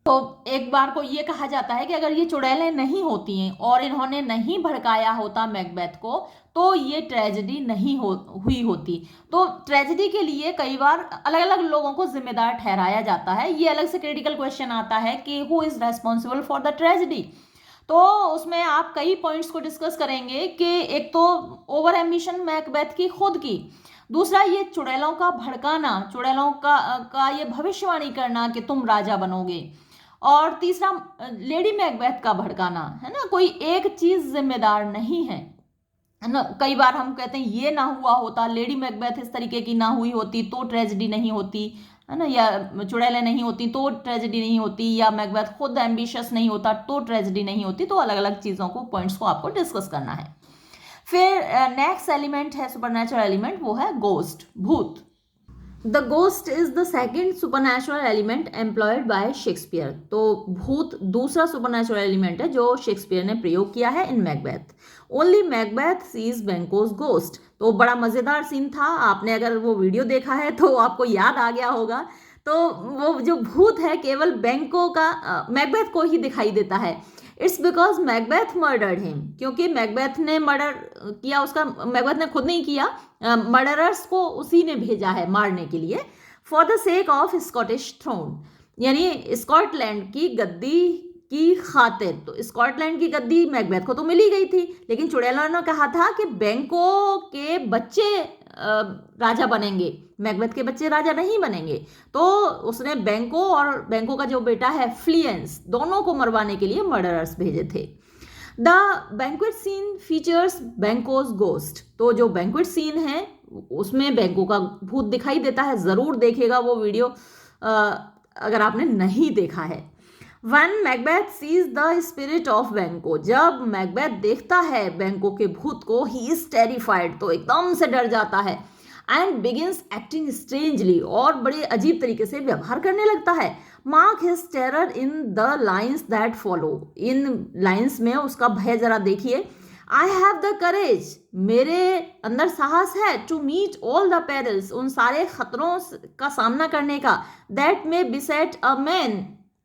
तो एक बार को ये कहा जाता है कि अगर ये चुड़ैलें नहीं होती हैं और इन्होंने नहीं भड़काया होता मैकबेथ को, तो ये ट्रेजेडी नहीं हुई होती। तो ट्रेजेडी के लिए कई बार अलग अलग लोगों को जिम्मेदार ठहराया जाता है। ये अलग से क्रिटिकल क्वेश्चन आता है कि who is responsible for the tragedy. तो उसमें आप कई पॉइंट्स को डिस्कस करेंगे कि एक तो ओवर एम्बिशन मैकबेथ की खुद की, दूसरा ये चुड़ैलों का भड़काना, चुड़ैलों का ये भविष्यवाणी करना कि तुम राजा बनोगे, और तीसरा लेडी मैकबेथ का भड़काना, है ना। कोई एक चीज जिम्मेदार नहीं है ना। कई बार हम कहते हैं ये ना हुआ होता, लेडी मैकबेथ इस तरीके की ना हुई होती तो ट्रेजेडी नहीं होती, है ना, या चुड़ैलें नहीं होती तो ट्रेजेडी नहीं होती, या मैकबेथ खुद एम्बिशियस नहीं होता तो ट्रेजेडी नहीं होती। तो अलग अलग चीज़ों को, पॉइंट्स को आपको डिस्कस करना है। फिर नेक्स्ट एलिमेंट है सुपरनैचुरल एलिमेंट, वो है गोस्ट, भूत। The ghost is the second supernatural element employed by Shakespeare. तो भूत दूसरा सुपरनैचुरल एलिमेंट है जो शेक्सपियर ने प्रयोग किया है in Macbeth. Only Macbeth sees Banquo's ghost. तो बड़ा मजेदार सीन था, आपने अगर वो वीडियो देखा है तो आपको याद आ गया होगा। तो वो जो भूत है केवल बैंको का मैकबेथ को ही दिखाई देता है। It's because Macbeth murdered him, क्योंकि मैकबेथ ने मर्डर किया उसका, मैकबेथ ने खुद नहीं किया, मर्डरर्स को उसी ने भेजा है मारने के लिए, for the sake of Scottish throne, यानी स्कॉटलैंड की गद्दी की खातिर। तो स्कॉटलैंड की गद्दी मैकबेथ को तो मिल ही गई थी, लेकिन चुड़ैलों ने कहा था कि बैंको के बच्चे राजा बनेंगे, मैकबेथ के बच्चे राजा नहीं बनेंगे। तो उसने बैंको और बैंको का जो बेटा है फ्लियंस, दोनों को मरवाने के लिए मर्डरर्स भेजे थे। The banquet scene features Banquo's ghost. तो जो बैंक्वेट सीन है उसमें बैंको का भूत दिखाई देता है। जरूर देखेगा वो वीडियो अगर आपने नहीं देखा है। When Macbeth sees the spirit of बैंको, जब मैकबेथ देखता है बैंको के भूत को, he is terrified, तो एकदम से डर जाता है, and begins acting strangely, और बड़े अजीब तरीके से व्यवहार करने लगता है। Mark his terror in the lines that follow, in lines में उसका भय जरा देखिए। I have the courage, मेरे अंदर साहस है, to meet all the perils, उन सारे खतरों का सामना करने का, that may beset a man,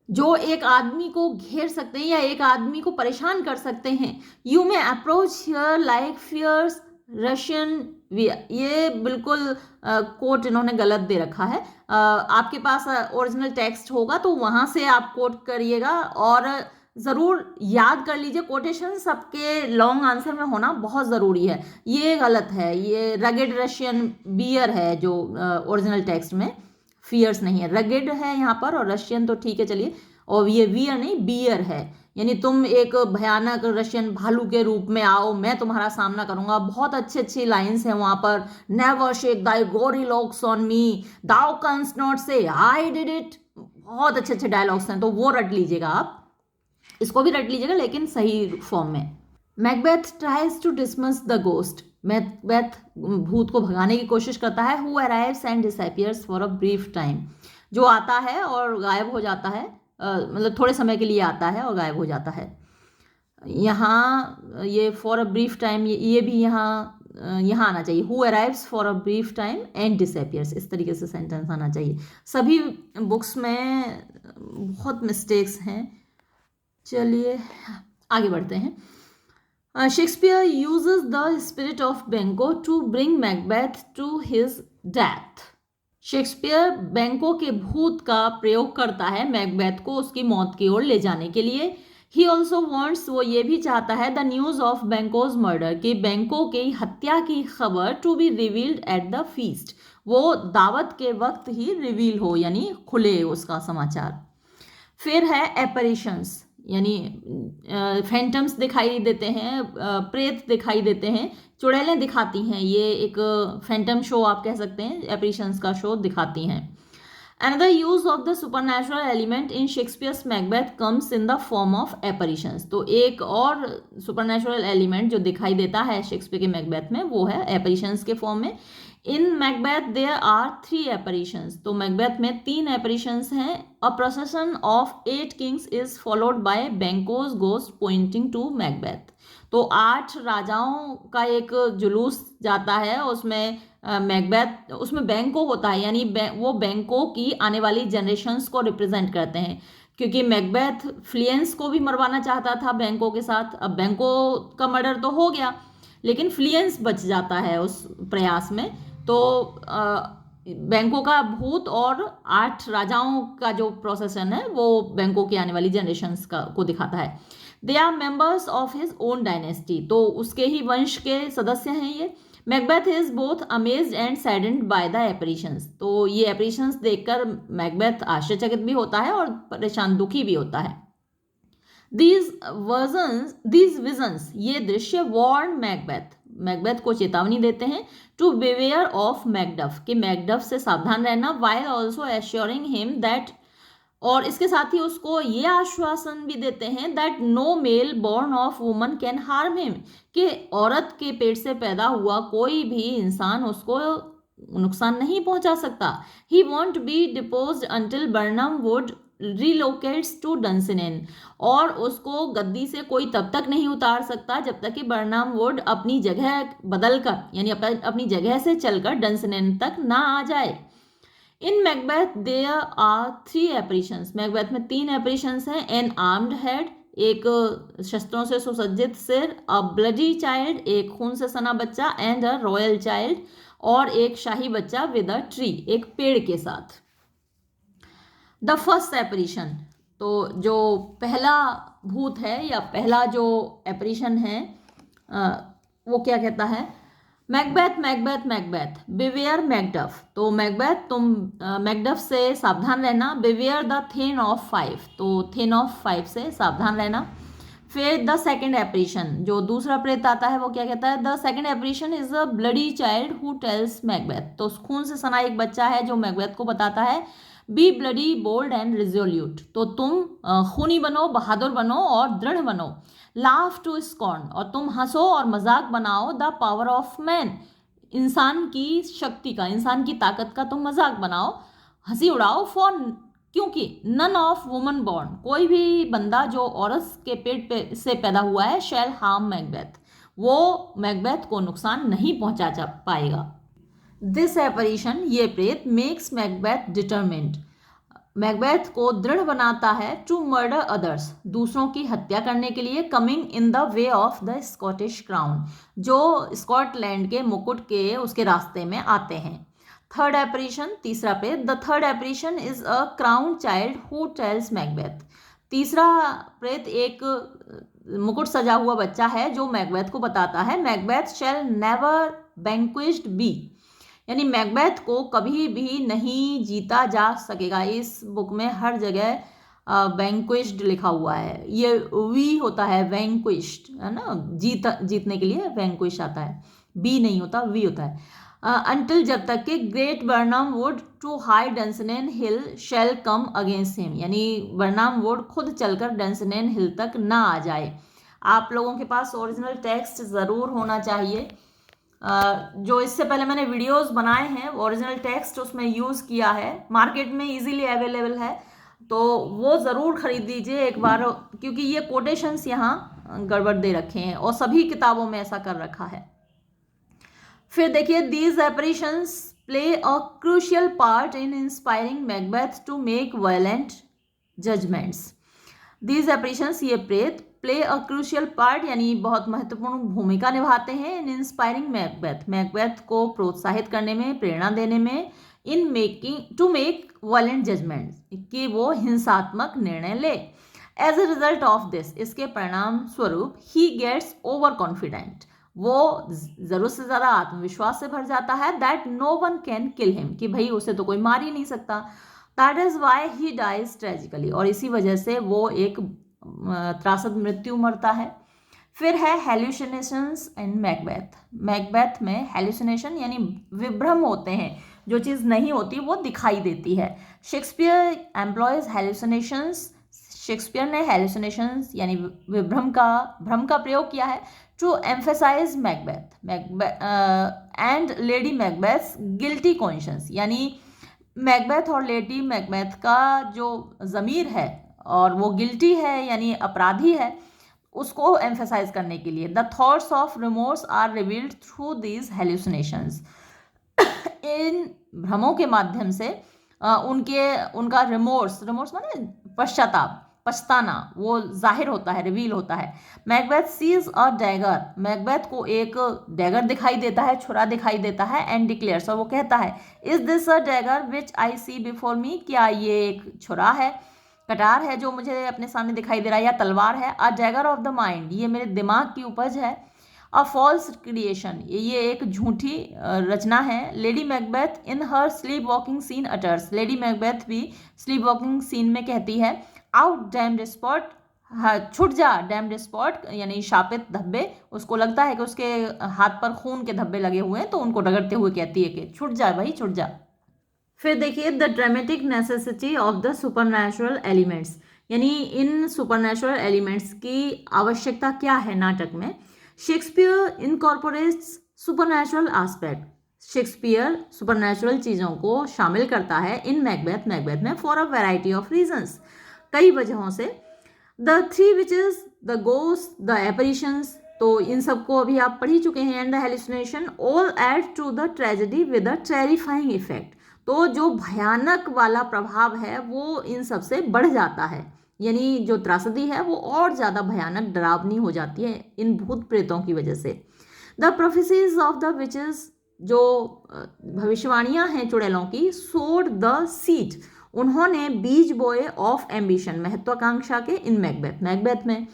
जो एक आदमी को घेर सकते हैं या एक आदमी को परेशान कर सकते हैं। You may approach here like fierce Russian, ये बिल्कुल कोट इन्होंने गलत दे रखा है। आपके पास ओरिजिनल टेक्स्ट होगा तो वहाँ से आप कोट करिएगा, और ज़रूर याद कर लीजिए, कोटेशन सबके लॉन्ग आंसर में होना बहुत ज़रूरी है। ये गलत है, ये रगेड रशियन बियर है जो ओरिजिनल टेक्स्ट में, फियर्स नहीं है, रगेड है यहाँ पर, और रशियन तो ठीक है चलिए, और ये वियर नहीं बियर है, यानी तुम एक भयानक रशियन भालू के रूप में आओ, मैं तुम्हारा सामना करूंगा। बहुत अच्छी अच्छी लाइंस हैं वहाँ पर। Never shake thy gory locks on me, thou canst not say I did it, बहुत अच्छे अच्छे डायलॉग्स हैं, तो वो रट लीजिएगा आप, इसको भी रट लीजिएगा लेकिन सही फॉर्म में। Macbeth tries to dismiss the ghost, Macbeth भूत को भगाने की कोशिश करता है। Who arrives and disappears for a brief time, जो आता है और गायब हो जाता है, मतलब थोड़े समय के लिए आता है और गायब हो जाता है। यहाँ ये फॉर अ ब्रीफ टाइम, ये भी यहाँ आना चाहिए, who arrives for a brief time and disappears, इस तरीके से सेंटेंस आना चाहिए। सभी बुक्स में बहुत मिस्टेक्स हैं। चलिए आगे बढ़ते हैं। Shakespeare uses the spirit of Banquo to bring Macbeth to his death. Shakespeare बैंको के भूत का प्रयोग करता है मैकबेथ को उसकी मौत की ओर ले जाने के लिए। ही ऑल्सो वॉन्ट्स, वो ये भी चाहता है, the news of Banquo's murder, कि बैंको की हत्या की खबर to be revealed at the feast, वो दावत के वक्त ही रिवील हो, यानी खुले उसका समाचार। फिर है एपरिशंस, यानी फैंटम्स दिखाई देते हैं, प्रेत दिखाई देते हैं, चुड़ैलें दिखाती हैं। ये एक फैंटम शो आप कह सकते हैं, एपरीशंस का शो दिखाती हैं। Another use of the supernatural element in Shakespeare's Macbeth comes in the form of apparitions. तो एक और supernatural element जो दिखाई देता है शेक्सपियर के मैकबेथ में वो है apparitions के फॉर्म में। In Macbeth there are 3 apparitions. तो मैकबेथ में 3 apparitions हैं। A procession of 8 kings is followed by Banquo's ghost pointing to Macbeth. तो 8 राजाओं का एक जुलूस जाता है, उसमें मैकबेथ, उसमें बैंको होता है, यानी वो बैंको की आने वाली जनरेशन्स को रिप्रेजेंट करते हैं, क्योंकि मैकबेथ फ्लियंस को भी मरवाना चाहता था बैंको के साथ। अब बैंको का मर्डर तो हो गया, लेकिन फ्लियंस बच जाता है उस प्रयास में। तो बैंको का भूत और 8 राजाओं का जो प्रोसेसन है वो बैंको की आने वाली जनरेशन्स को दिखाता है। They are members of his own dynasty, तो उसके ही वंश के सदस्य हैं ये। Macbeth is both amazed and saddened by the apparitions, तो ये एपरीशंस देखकर मैकबेथ आश्चर्यचकित भी होता है और परेशान दुखी भी होता है। these विजन्स, ये दृश्य वार्न मैकबेथ को चेतावनी देते हैं टू बिवेयर ऑफ मैकडफ, कि मैकडफ से सावधान रहना, while also assuring him that, और इसके साथ ही उसको ये आश्वासन भी देते हैं that no male born of woman can harm him, कि औरत के पेट से पैदा हुआ कोई भी इंसान उसको नुकसान नहीं पहुंचा सकता। He won't be deposed until Birnam Wood relocates to Dunsinane, और उसको गद्दी से कोई तब तक नहीं उतार सकता जब तक कि बर्नम वुड अपनी जगह बदलकर, यानी अपनी जगह से चलकर डंसिनेन तक ना आ जाए। In Macbeth there are 3 apparitions, Macbeth में 3 एपरीशंस हैं। एन आर्म्ड हेड, एक शस्त्रों से सुसज्जित सिर, अ ब्लडी चाइल्ड, एक खून से सना बच्चा, एंड अ रॉयल चाइल्ड, और एक शाही बच्चा विद अ ट्री, एक पेड़ के साथ। द फर्स्ट एपरीशन, तो जो पहला भूत है या पहला जो एपरीशन है वो क्या कहता है, Macbeth Macbeth Macbeth beware Macduff, तो मैकबेथ तुम मैकडफ से सावधान रहना। बिवेयर द थिन ऑफ 5, तो थिन ऑफ 5 से सावधान रहना। फिर द सेकेंड एपरीशन, जो दूसरा प्रेत आता है वो क्या कहता है, the second apparition is a bloody child who tells Macbeth, तो खून से सना एक बच्चा है जो मैकबेथ को बताता है be bloody bold and resolute, तो तुम खूनी बनो, बहादुर बनो और दृढ़ बनो। लाफ टू स्कॉर्न, और तुम हंसो और मजाक बनाओ द पावर ऑफ मैन, इंसान की शक्ति का, इंसान की ताकत का तुम मजाक बनाओ, हंसी उड़ाओ। फॉर, क्योंकि नन ऑफ वुमन बॉर्न, कोई भी बंदा जो औरत के पेट से पैदा हुआ है, शैल हार्म मैकबेथ, वो मैकबेथ को नुकसान नहीं पहुंचा पाएगा। दिस एपरीशन, ये प्रेत, मेक्स मैकबेथ डिटरमिन्ड, मैकबेथ को दृढ़ बनाता है टू मर्डर अदर्स, दूसरों की हत्या करने के लिए, coming in the way of the Scottish crown, जो स्कॉटलैंड के मुकुट के उसके रास्ते में आते हैं। थर्ड एपरीशन, तीसरा प्रेत, the third apparition is a crown child who tells Macbeth, तीसरा प्रेत एक मुकुट सजा हुआ बच्चा है जो मैकबेथ को बताता है मैकबेथ शैल नेवर बैंक्विश्ड बी, यानी मैकबेथ को कभी भी नहीं जीता जा सकेगा। इस बुक में हर जगह वैंक्विश्ड लिखा हुआ है, ये वी होता है वैंक्विश्ड, है ना, जीतने के लिए वैंक्विश आता है, बी नहीं होता, वी होता है। अंटिल, जब तक कि great Birnam Wood to high Dunsinane hill shall come against him, यानी बर्नम वुड खुद चलकर डंसनेन हिल तक ना आ जाए। आप लोगों के पास ओरिजिनल टेक्स्ट ज़रूर होना चाहिए। जो इससे पहले मैंने वीडियोस बनाए हैं, ओरिजिनल टेक्स्ट उसमें यूज़ किया है, मार्केट में इजीली अवेलेबल है, तो वो ज़रूर खरीद लीजिए एक बार, क्योंकि ये कोटेशंस यहाँ गड़बड़ दे रखे हैं और सभी किताबों में ऐसा कर रखा है। फिर देखिए, these apparitions play a crucial part in inspiring Macbeth to make violent judgements. These apparitions, ये प्रेत, प्ले अ क्रूशियल पार्ट, यानी बहुत महत्वपूर्ण भूमिका निभाते हैं इन इंस्पायरिंग मैकबेथ, मैकबेथ को प्रोत्साहित करने में, प्रेरणा देने में, in making to make violent judgments, कि वो हिंसात्मक निर्णय ले। As a result of this, इसके परिणाम स्वरूप, ही गेट्स ओवर कॉन्फिडेंट, वो जरूरत से ज़्यादा आत्मविश्वास से भर जाता है, that no one can kill him, कि भाई उसे तो कोई मार ही नहीं सकता। That is why he dies tragically, और इसी वजह से वो एक त्रासद मृत्यु मरता है। फिर है हेल्यूसिनेशंस इन मैकबेथ। मैकबेथ में हेल्यूसिनेशन यानी विभ्रम होते हैं, जो चीज़ नहीं होती वो दिखाई देती है। Shakespeare employs hallucinations. शेक्सपियर ने हेल्यूसिनेशंस यानी भ्रम का प्रयोग किया है to emphasise Macbeth and Lady Macbeth guilty conscious. यानी मैकबेथ और लेडी मैकबेथ का जो ज़मीर है और वो गिल्टी है यानी अपराधी है, उसको एम्फेसाइज करने के लिए the thoughts of remorse are revealed through these hallucinations. इन भ्रमों के माध्यम से उनका रिमोर्स माने पश्चाताप, पछताना, वो जाहिर होता है, रिवील होता है। Macbeth sees a dagger. Macbeth को एक डैगर दिखाई देता है, छुरा दिखाई देता है। एंड डिक्लेयर्स, और वो कहता है is this a dagger which I see before me. क्या ये एक छुरा है, कटार है जो मुझे अपने सामने दिखाई दे रहा है, या तलवार है। अ डैगर ऑफ द माइंड, ये मेरे दिमाग की उपज है। अ फॉल्स क्रिएशन, ये एक झूठी रचना है। Lady Macbeth in her sleep walking scene utters. Lady Macbeth भी स्लीप वॉकिंग सीन में कहती है आउट डैम्ड स्पॉट, छुट जा, डैम्ड स्पॉट यानी शापित धब्बे। उसको लगता है कि उसके हाथ पर खून के धब्बे लगे हुए हैं, तो उनको रगड़ते हुए कहती है कि छुट जा भाई, छुट जा। फिर देखिए the dramatic necessity of the supernatural elements, यानी इन सुपरनैचुरल एलिमेंट्स की आवश्यकता क्या है नाटक में। Shakespeare incorporates supernatural aspect. Shakespeare supernatural चीज़ों को शामिल करता है इन मैकबेथ में for a variety of reasons, कई वजहों से। The three witches, the ghost, the apparitions, तो इन सबको अभी आप पढ़ ही चुके हैं। And the hallucination all add to the tragedy with a terrifying effect, तो जो भयानक वाला प्रभाव है वो इन सबसे बढ़ जाता है, यानी जो त्रासदी है वो और ज़्यादा भयानक, डरावनी हो जाती है इन भूत प्रेतों की वजह से। The prophecies of the witches, जो भविष्यवाणियां हैं चुड़ैलों की, सोड द सीड, उन्होंने बीज बोए ऑफ एम्बिशन, महत्वाकांक्षा के, इन मैकबेथ में।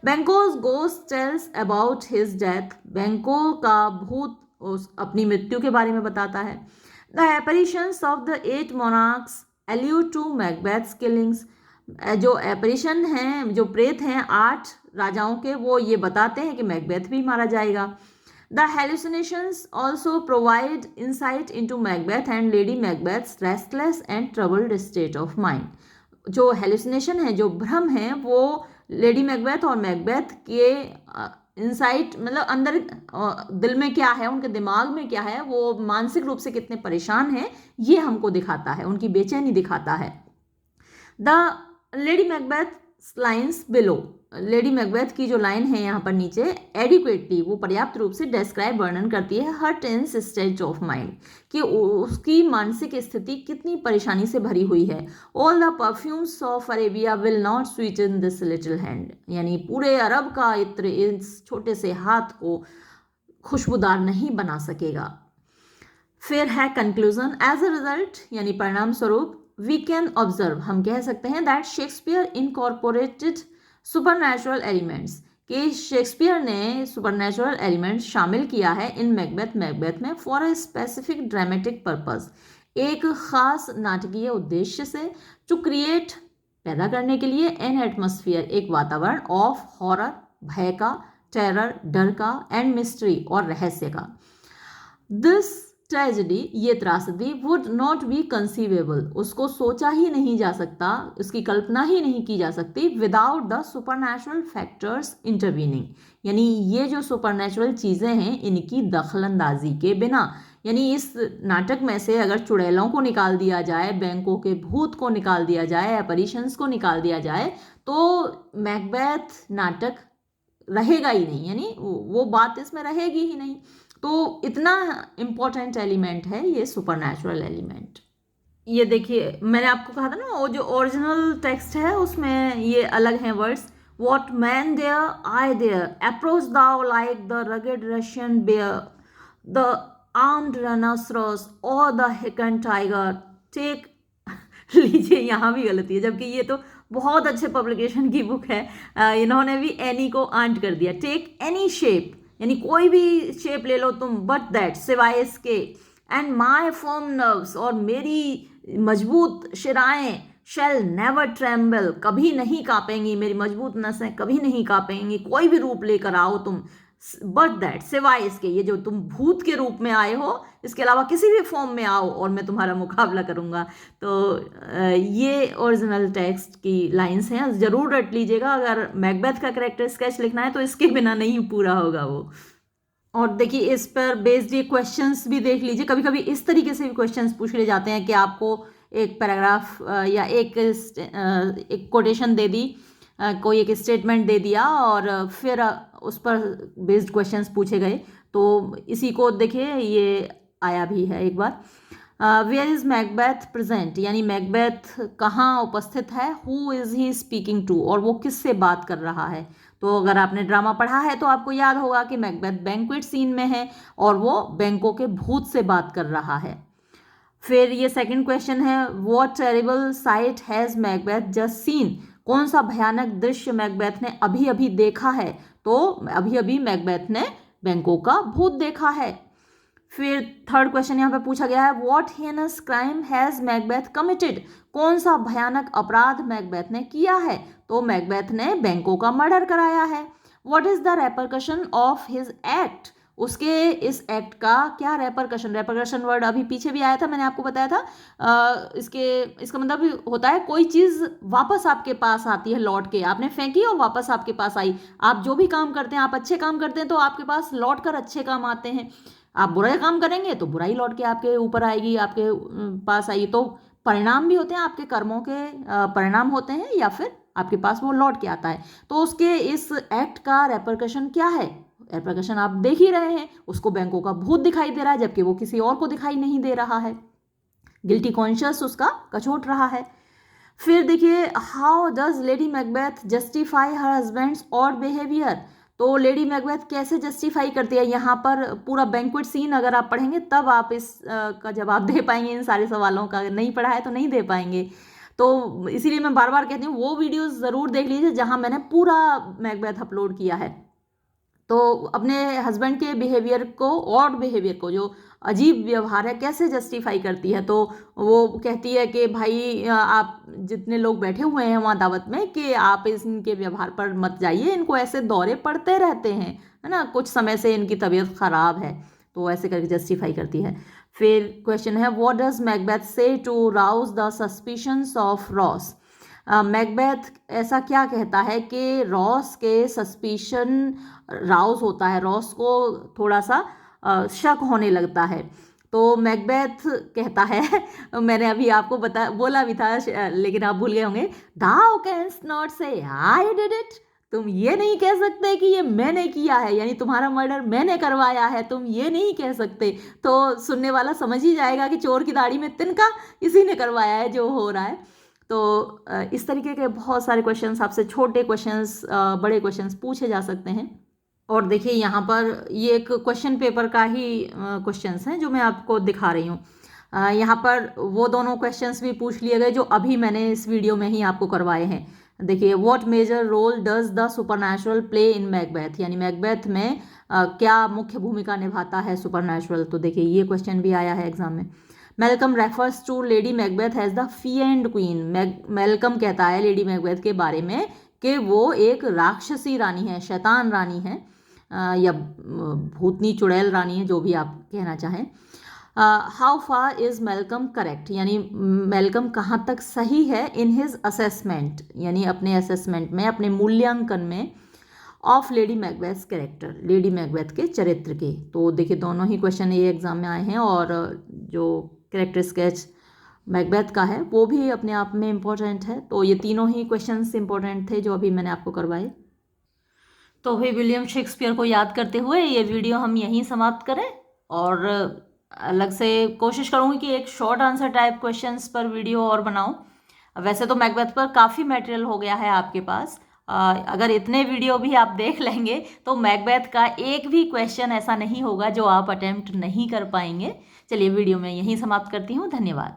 Banquo's ghost tells about his death, Banquo का भूत अपनी मृत्यु के बारे में बताता है। The apparitions of the 8 monarchs alluded to Macbeth's killings, जो एपरिशन हैं, जो प्रेत हैं 8 राजाओं के, वो ये बताते हैं कि मैकबेथ भी मारा जाएगा। The hallucinations also provide insight into Macbeth and Lady Macbeth's restless and troubled state of mind. जो हेलुसिनेशन है, जो भ्रम है, वो लेडी मैकबेथ और मैकबेथ के इंसाइट, मतलब अंदर दिल में क्या है, उनके दिमाग में क्या है, वो मानसिक रूप से कितने परेशान हैं, ये हमको दिखाता है, उनकी बेचैनी दिखाता है। The lady Macbeth lines below, lady Macbeth की जो लाइन है यहाँ पर नीचे, एडिक्वेटली, वो पर्याप्त रूप से डिस्क्राइब, वर्णन करती है हर टेंस स्टेट ऑफ माइंड, कि उसकी मानसिक स्थिति कितनी परेशानी से भरी हुई है। All the perfumes of Arabia will not sweeten this little hand, यानी पूरे अरब का इत्र इस छोटे से हाथ को खुशबूदार नहीं बना सकेगा। फिर है कंक्लूजन। एज अ रिजल्ट, यानी परिणाम स्वरूप, वी कैन ऑब्जर्व, हम कह सकते हैं that Shakespeare incorporated supernatural elements, कि शेक्सपियर ने सुपरनैचुरल एलिमेंट्स शामिल किया है इन मैकबेथ में for a specific dramatic purpose, एक खास नाटकीय उद्देश्य से, टू क्रिएट, पैदा करने के लिए, एन एटमॉस्फेयर, एक वातावरण, ऑफ हॉरर, भय का, टेरर, डर का, एंड मिस्ट्री, और रहस्य का। दिस ट्रेजेडी, ये त्रासदी, वुड नॉट बी कंसीवेबल, उसको सोचा ही नहीं जा सकता, उसकी कल्पना ही नहीं की जा सकती, without the supernatural factors intervening, यानी ये जो सुपरनैचुरल चीज़ें हैं इनकी दखलंदाजी के बिना। यानी इस नाटक में से अगर चुड़ैलों को निकाल दिया जाए, बैंकों के भूत को निकाल दिया जाए, अपरिशंस को निकाल दिया जाए, तो मैकबेथ नाटक रहेगा ही नहीं, यानी वो बात इसमें रहेगी ही नहीं। तो इतना इम्पोर्टेंट एलिमेंट है ये सुपरनैचुरल एलिमेंट। ये देखिए, मैंने आपको कहा था ना, वो जो ओरिजिनल टेक्स्ट है उसमें ये अलग हैं words. What man there, I there, approach thou like the rugged Russian bear, the armed rhinoceros or the Heckin tiger, take लीजिए, यहाँ भी गलती है, जबकि ये तो बहुत अच्छे पब्लिकेशन की बुक है। इन्होंने भी एनी को आंट कर दिया। टेक एनी शेप, यानी कोई भी शेप ले लो तुम, बट दैट, सिवाय इसके, एंड माई फर्म नर्व्स, और मेरी मजबूत शिराएं, शैल नेवर ट्रेम्बल, कभी नहीं कांपेंगी, मेरी मजबूत नसें कभी नहीं कांपेंगी, कोई भी रूप लेकर आओ तुम, बट दैट, सिवाय इसके, ये जो तुम भूत के रूप में आए हो, इसके अलावा किसी भी फॉर्म में आओ और मैं तुम्हारा मुकाबला करूंगा। तो ये ओरिजिनल टेक्स्ट की लाइंस हैं, ज़रूर रट लीजिएगा। अगर मैकबेथ का कैरेक्टर स्केच लिखना है तो इसके बिना नहीं पूरा होगा वो। और देखिए इस पर बेस्ड ये क्वेश्चंस भी देख लीजिए, कभी कभी इस तरीके से भी क्वेश्चंस पूछ लिए जाते हैं कि आपको एक पैराग्राफ या एक कोटेशन दे दी, कोई एक स्टेटमेंट दे दिया और फिर उस पर बेस्ड क्वेश्चंस पूछे गए। तो इसी को देखिए ये आया भी है एक बार, वेयर इज़ मैकबेथ प्रेजेंट, यानी मैकबेथ कहाँ उपस्थित है, who is he speaking to, और वो किससे बात कर रहा है। तो अगर आपने ड्रामा पढ़ा है तो आपको याद होगा कि मैकबेथ बैंक्वेट सीन में है और वो बैंकों के भूत से बात कर रहा है। फिर ये सेकंड क्वेश्चन है, what terrible site has Macbeth just seen, कौन सा भयानक दृश्य मैकबेथ ने अभी अभी देखा है। तो अभी अभी मैकबेथ ने बैंकों का भूत देखा है। फिर थर्ड क्वेश्चन यहाँ पे पूछा गया है, what heinous crime has Macbeth committed, कौन सा भयानक अपराध मैकबेथ ने किया है। तो मैकबेथ ने बैंकों का मर्डर कराया है। What is the repercussion of his act, उसके इस एक्ट का क्या रेपरकशन, रेपरकशन वर्ड अभी पीछे भी आया था, मैंने आपको बताया था। इसका मतलब होता है कोई चीज़ वापस आपके पास आती है लौट के, आपने फेंकी और वापस आपके पास आई। आप जो भी काम करते हैं, आप अच्छे काम करते हैं तो आपके पास लौट कर अच्छे काम आते हैं, आप बुरा काम करेंगे तो बुराई लौट के आपके ऊपर आएगी, आपके पास आएगी। तो परिणाम भी होते हैं, आपके कर्मों के परिणाम होते हैं या फिर आपके पास वो लौट के आता है। तो उसके इस एक्ट का रेपरकशन क्या है, रेपरकशन आप देख ही रहे हैं, उसको बैंकों का भूत दिखाई दे रहा है जबकि वो किसी और को दिखाई नहीं दे रहा है, गिल्टी कॉन्शियस उसका कचोट रहा है। फिर देखिए, how does lady Macbeth justify her husband's odd behaviour, तो लेडी मैकबेथ कैसे जस्टिफाई करती है। यहाँ पर पूरा बैंक्वेट सीन अगर आप पढ़ेंगे तब आप इस का जवाब दे पाएंगे इन सारे सवालों का, नहीं पढ़ा है तो नहीं दे पाएंगे। तो इसीलिए मैं बार बार कहती हूँ वो वीडियोस ज़रूर देख लीजिए जहाँ मैंने पूरा मैकबेथ अपलोड किया है। तो अपने हस्बैंड के बिहेवियर को, ऑड बिहेवियर को, जो अजीब व्यवहार है, कैसे जस्टिफाई करती है। तो वो कहती है कि भाई आप जितने लोग बैठे हुए हैं वहाँ दावत में, कि आप इनके व्यवहार पर मत जाइए, इनको ऐसे दौरे पड़ते रहते हैं, है ना, कुछ समय से इनकी तबीयत ख़राब है। तो ऐसे करके जस्टिफाई करती है। फिर क्वेश्चन है, what does Macbeth say to rouse the suspicions of Ross, Macbeth ऐसा क्या कहता है कि रॉस के सस्पिशन राउज होता है, रॉस को थोड़ा सा शक होने लगता है। तो मैकबेथ कहता है मैंने अभी आपको बोला भी था लेकिन आप भूल गए होंगे, thou canst not say I did it, तुम ये नहीं कह सकते कि ये मैंने किया है, यानी तुम्हारा मर्डर मैंने करवाया है, तुम ये नहीं कह सकते। तो सुनने वाला समझ ही जाएगा कि चोर की दाढ़ी में तिनका इसी ने करवाया है जो हो रहा है। तो इस तरीके के बहुत सारे क्वेश्चंस आपसे, छोटे क्वेश्चंस बड़े क्वेश्चंस पूछे जा सकते हैं। और देखिए यहाँ पर ये एक क्वेश्चन पेपर का ही क्वेश्चंस हैं जो मैं आपको दिखा रही हूँ। यहाँ पर वो दोनों क्वेश्चंस भी पूछ लिए गए जो अभी मैंने इस वीडियो में ही आपको करवाए हैं। देखिए, what major role does the supernatural play in Macbeth, यानी मैकबेथ में क्या मुख्य भूमिका निभाता है सुपरनैचुरल। तो देखिए ये क्वेश्चन भी आया है एग्जाम में। Malcolm refers to Lady Macbeth as the fiend queen, Malcolm कहता है लेडी मैकबेथ के बारे में कि वो एक राक्षसी रानी है, शैतान रानी है, या भूतनी चुड़ैल रानी है, जो भी आप कहना चाहें। How far is Malcolm correct, यानी मेलकम कहाँ तक सही है इन हिज असेसमेंट, यानी अपने असेसमेंट में, अपने मूल्यांकन में, of lady Macbeth character, lady Macbeth के चरित्र के। तो देखिए दोनों ही क्वेश्चन ये एग्जाम में आए हैं और जो कैरेक्टर स्केच मैकबेथ का है वो भी अपने आप में इम्पोर्टेंट है। तो ये तीनों ही क्वेश्चंस इम्पोर्टेंट थे जो अभी मैंने आपको करवाए। तो भी विलियम शेक्सपियर को याद करते हुए ये वीडियो हम यहीं समाप्त करें, और अलग से कोशिश करूँगी कि एक शॉर्ट आंसर टाइप क्वेश्चंस पर वीडियो और बनाऊँ। वैसे तो मैकबेथ पर काफ़ी मटेरियल हो गया है आपके पास, अगर इतने वीडियो भी आप देख लेंगे तो मैकबेथ का एक भी क्वेश्चन ऐसा नहीं होगा जो आप अटेम्प्ट नहीं कर पाएंगे। चलिए वीडियो में यहीं समाप्त करती हूँ, धन्यवाद।